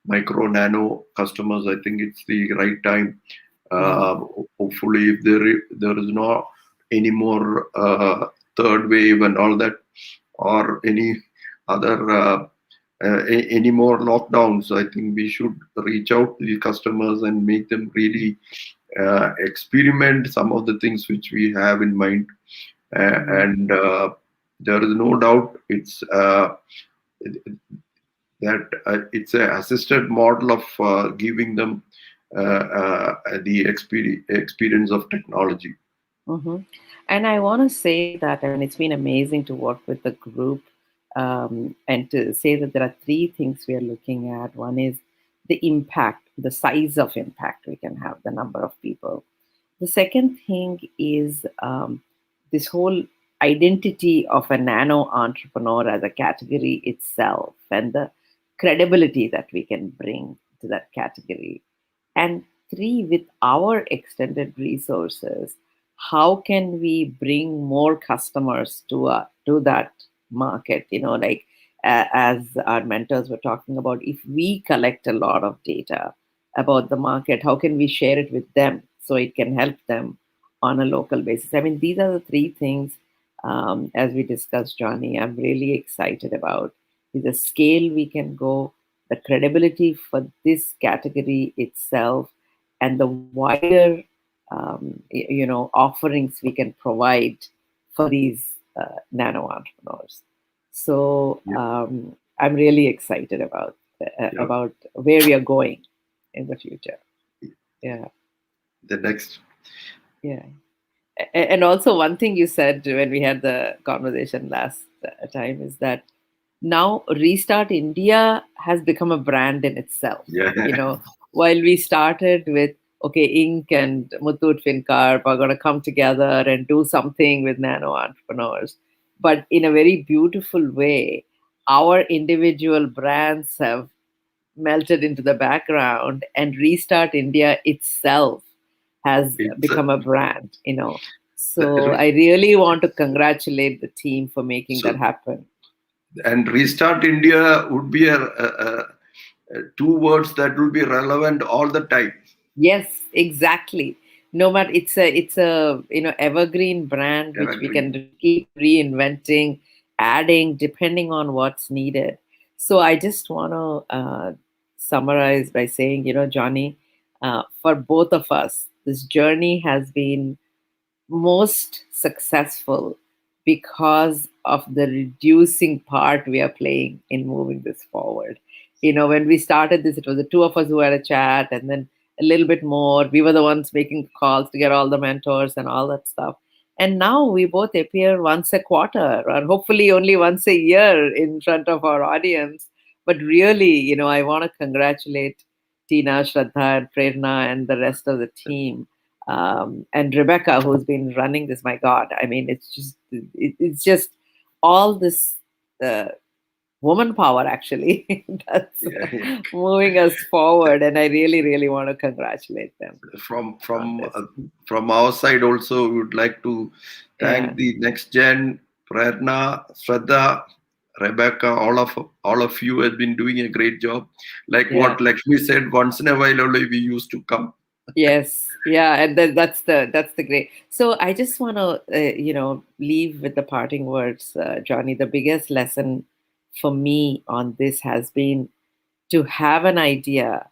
micro nano customers. I think it's the right time. Hopefully, if there is no any more third wave and all that, or any other any more lockdowns, I think we should reach out to the customers and make them really experiment some of the things which we have in mind. And there is no doubt it's it's an assisted model of giving them the experience of technology. Mm-hmm. And I want to say that, I mean, it's been amazing to work with the group, and to say that there are 3 things we are looking at. One is the impact, the size of impact we can have, the number of people. The second thing is this whole identity of a nano entrepreneur as a category itself, and the credibility that we can bring to that category. And 3, with our extended resources, how can we bring more customers to that market? Like as our mentors were talking about, if we collect a lot of data about the market, how can we share it with them so it can help them on a local basis? I mean, these are the 3 things, as we discussed, Johnny, I'm really excited about. Is the scale we can go, the credibility for this category itself, and the wider offerings we can provide for these nano entrepreneurs. So I'm really excited about where we are going in the future. Yeah. The next. Yeah. And also, one thing you said when we had the conversation last time is that now Restart India has become a brand in itself. Yeah. While we started with, okay, Inc. and Muthoot Fincarp are going to come together and do something with nano entrepreneurs. But in a very beautiful way, our individual brands have melted into the background, and Restart India itself has become a brand, So I really want to congratulate the team for making that happen. And Restart India would be a 2 words that will be relevant all the time. Yes, exactly. No matter, it's a evergreen brand which we can keep reinventing, adding depending on what's needed. So I just want to summarize by saying, Johnny, for both of us, this journey has been most successful because of the reducing part we are playing in moving this forward. When we started this, it was the 2 of us who had a chat, and then a little bit more. We were the ones making calls to get all the mentors and all that stuff. And now we both appear once a quarter, or hopefully only once a year in front of our audience. But really, I want to congratulate Tina, Shraddha, and Prerna, and the rest of the team. And Rebecca, who's been running this. My God, I mean, it's just all this woman power actually that's moving us forward, and I really, really want to congratulate them. From our side also, we would like to thank the next gen, Prerna, Shraddha, Rebecca, all of you have been doing a great job. Like what Lakshmi said, once in a while only we used to come. Yes, yeah, and that's the great. So I just want to leave with the parting words, Johnny. The biggest lesson for me on this has been to have an idea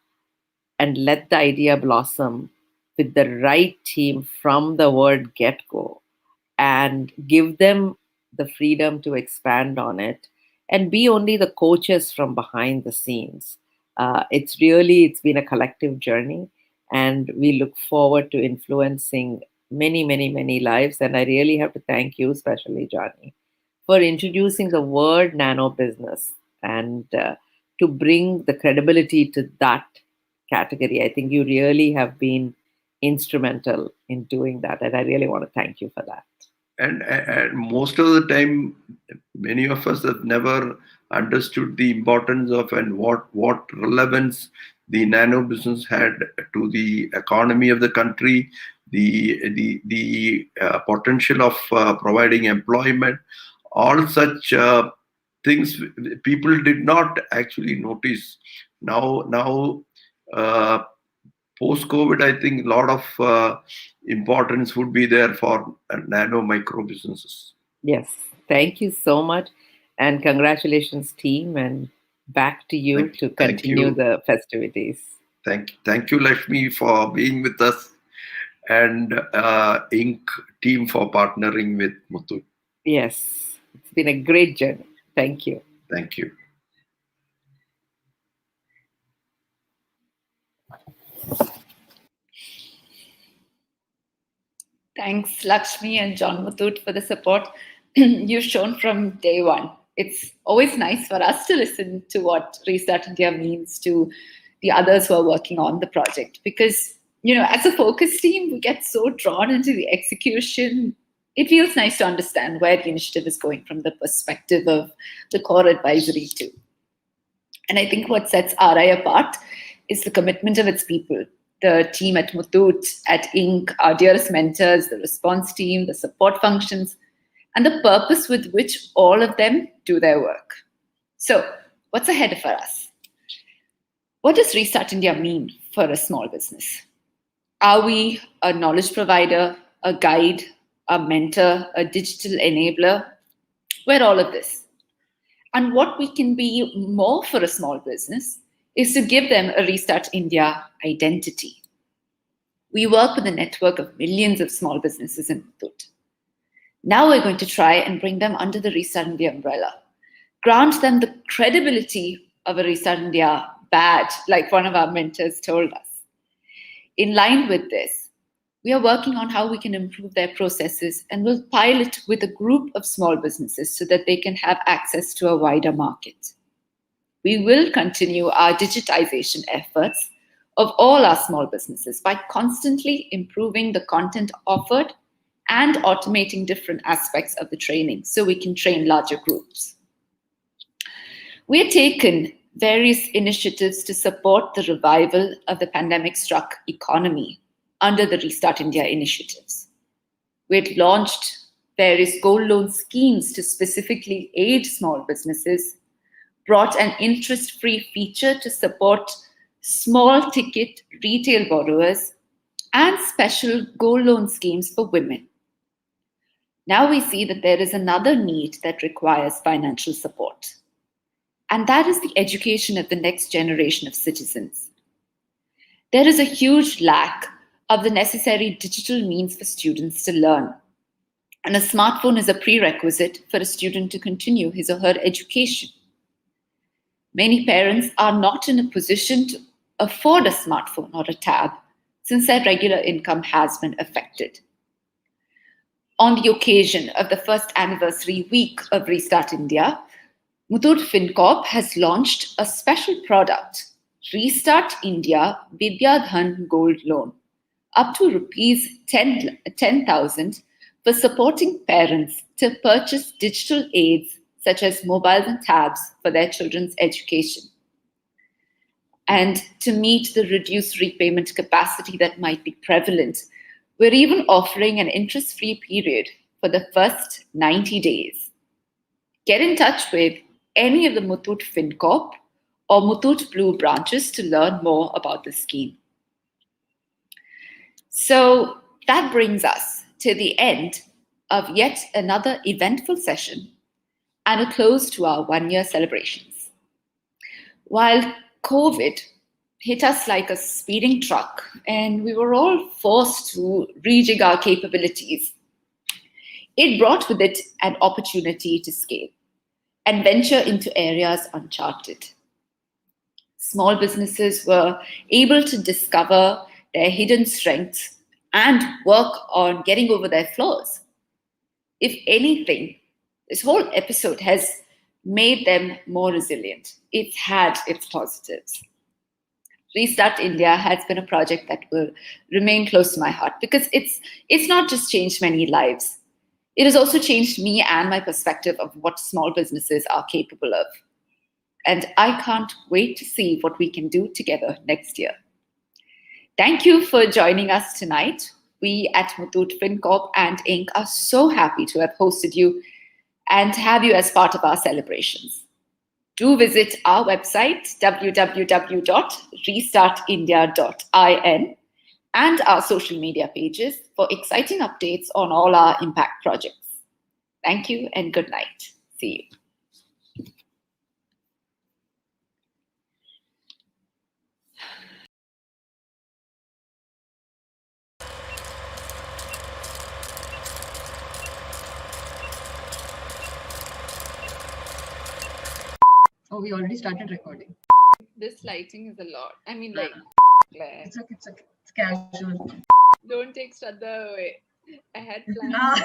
and let the idea blossom with the right team from the word get-go, and give them the freedom to expand on it and be only the coaches from behind the scenes. It's been a collective journey, and we look forward to influencing many, many, many lives. And I really have to thank you, especially Johnny, for introducing the word nano business and to bring the credibility to that category. I think you really have been instrumental in doing that, and I really want to thank you for that. And most of the time, many of us have never understood the importance of and what relevance the nano business had to the economy of the country, the potential of providing employment, all such things people did not actually notice. Now post-COVID, I think a lot of importance would be there for nano micro businesses. Yes, thank you so much, and congratulations, team, and back to you to continue the festivities. Thank you, Lakshmi, for being with us, and Inc. team for partnering with Muthoot. Yes, it's been a great journey. Thank you. Thank you. Thanks, Lakshmi and John Muthoot, for the support you've shown from day one. It's always nice for us to listen to what Restart India means to the others who are working on the project, because, as a focus team, we get so drawn into the execution. It feels nice to understand where the initiative is going from the perspective of the core advisory too. And I think what sets RI apart is the commitment of its people. The team at Muthoot, at Inc., our dearest mentors, the response team, the support functions, and the purpose with which all of them do their work. So, what's ahead for us? What does Restart India mean for a small business? Are we a knowledge provider, a guide, a mentor, a digital enabler? We're all of this. And what we can be more for a small business is to give them a Restart India identity. We work with a network of millions of small businesses in Muthoot. Now we're going to try and bring them under the Restart India umbrella, grant them the credibility of a Restart India badge, like one of our mentors told us. In line with this, we are working on how we can improve their processes, and will pilot with a group of small businesses so that they can have access to a wider market. We will continue our digitization efforts of all our small businesses by constantly improving the content offered and automating different aspects of the training so we can train larger groups. We have taken various initiatives to support the revival of the pandemic-struck economy under the Restart India initiatives. We had launched various gold loan schemes to specifically aid small businesses, brought an interest-free feature to support small ticket retail borrowers, and special gold loan schemes for women. Now we see that there is another need that requires financial support, and that is the education of the next generation of citizens. There is a huge lack of the necessary digital means for students to learn, and a smartphone is a prerequisite for a student to continue his or her education. Many parents are not in a position to afford a smartphone or a tab since their regular income has been affected. On the occasion of the first anniversary week of Restart India, Muthoot FinCorp has launched a special product, Restart India Vidyadhan Gold Loan, up to rupees 10,000 for supporting parents to purchase digital aids such as mobiles and tabs for their children's education. And to meet the reduced repayment capacity that might be prevalent, we're even offering an interest-free period for the first 90 days. Get in touch with any of the Muthoot FinCorp or Muthoot Blue branches to learn more about the scheme. So that brings us to the end of yet another eventful session and a close to our one-year celebrations. While COVID hit us like a speeding truck and we were all forced to rejig our capabilities, it brought with it an opportunity to scale and venture into areas uncharted. Small businesses were able to discover their hidden strengths and work on getting over their flaws. If anything, this whole episode has made them more resilient. It's had its positives. Restart India has been a project that will remain close to my heart because it's not just changed many lives. It has also changed me and my perspective of what small businesses are capable of. And I can't wait to see what we can do together next year. Thank you for joining us tonight. We at Muthoot FinCorp and Inc. are so happy to have hosted you and have you as part of our celebrations. Do visit our website, www.restartindia.in, and our social media pages for exciting updates on all our impact projects. Thank you and good night. See you. Oh, we already started recording. This lighting is a lot. I mean, like, glare. It's okay. It's casual. Don't take Shraddha away. I had plans.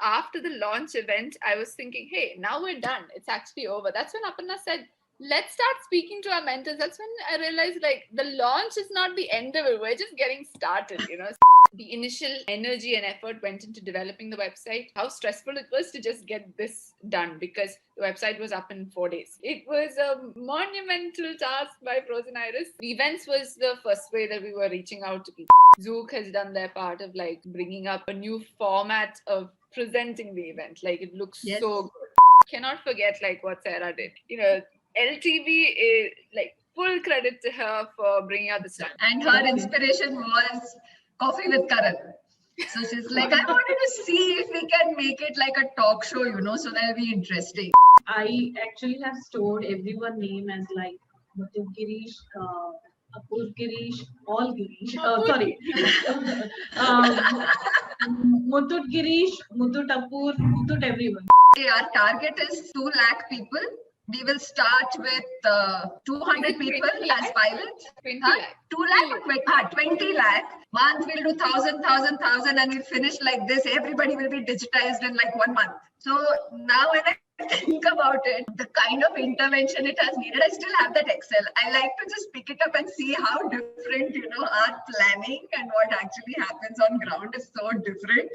After the launch event, I was thinking, hey, now we're done. It's actually over. That's when Aparna said, let's start speaking to our mentors. That's when I realized, like, the launch is not the end of it. We're just getting started, you know. The initial energy and effort went into developing the website. How stressful it was to just get this done because the website was up in 4 days. It was a monumental task by Frozen Iris. The events was the first way that we were reaching out to people. Zook has done their part of like bringing up a new format of presenting the event. Like it looks so good. Cannot forget like what Sarah did. You know, LTV is like full credit to her for bringing out the stuff. And her inspiration was Coffee with Karan. So she's like, I wanted to see if we can make it like a talk show, you know, so that'll be interesting. I actually have stored everyone's name as like Muthoot Girish, Apur Girish, all Girish. Sorry. Muthoot Girish, Muthoot Apur, Muthoot everyone. Our target is 2 lakh people. We will start with 200 people as pilots. 20 lakh. 2 lakh, 20 lakh. Once we'll do 1,000, and we'll finish like this. Everybody will be digitized in like 1 month. So now when I think about it, the kind of intervention it has needed, I still have that Excel. I like to just pick it up and see how different, you know, our planning and what actually happens on ground is so different.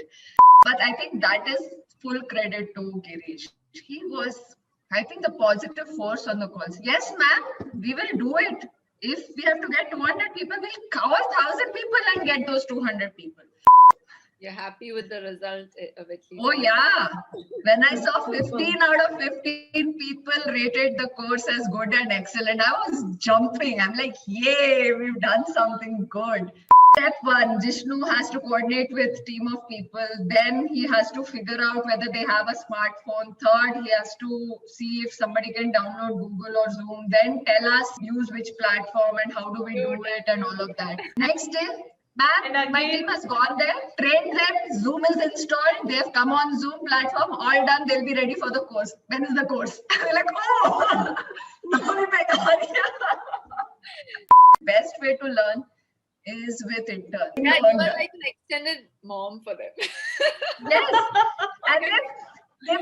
But I think that is full credit to Girish. He was, I think, the positive force on the calls. Yes, ma'am, we will do it. If we have to get 200 people, we'll cover 1,000 people and get those 200 people. You're happy with the result of it? Oh, yeah. When I saw 15 out of 15 people rated the course as good and excellent, I was jumping. I'm like, yay, we've done something good. Step 1, Jishnu has to coordinate with team of people. Then he has to figure out whether they have a smartphone. Third, he has to see if somebody can download Google or Zoom. Then tell us use which platform and how do we do it and all of that. Next day, ma'am, my team has gone there, trained them, Zoom is installed, they have come on Zoom platform, all done, they'll be ready for the course. When is the course? They're like, oh, best way to learn is with interns. Yeah, you are like an extended mom for them. Yes, and they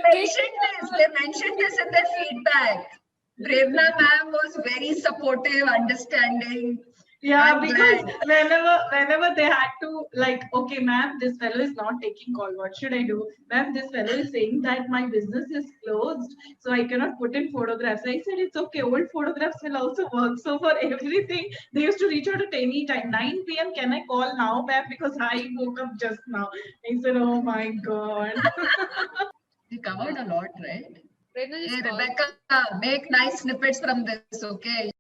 mentioned this in their feedback. Prerna ma'am was very supportive, understanding. Yeah, I'm because glad. whenever they had to like, okay, ma'am, this fellow is not taking call. What should I do? Ma'am, this fellow is saying that my business is closed, so I cannot put in photographs. I said it's okay. Old photographs will also work. So for everything, they used to reach out at any time. 9 p.m. Can I call now, ma'am? Because I woke up just now. I said, oh my god. We covered a lot, right? Hey, Rebecca, make nice snippets from this, okay?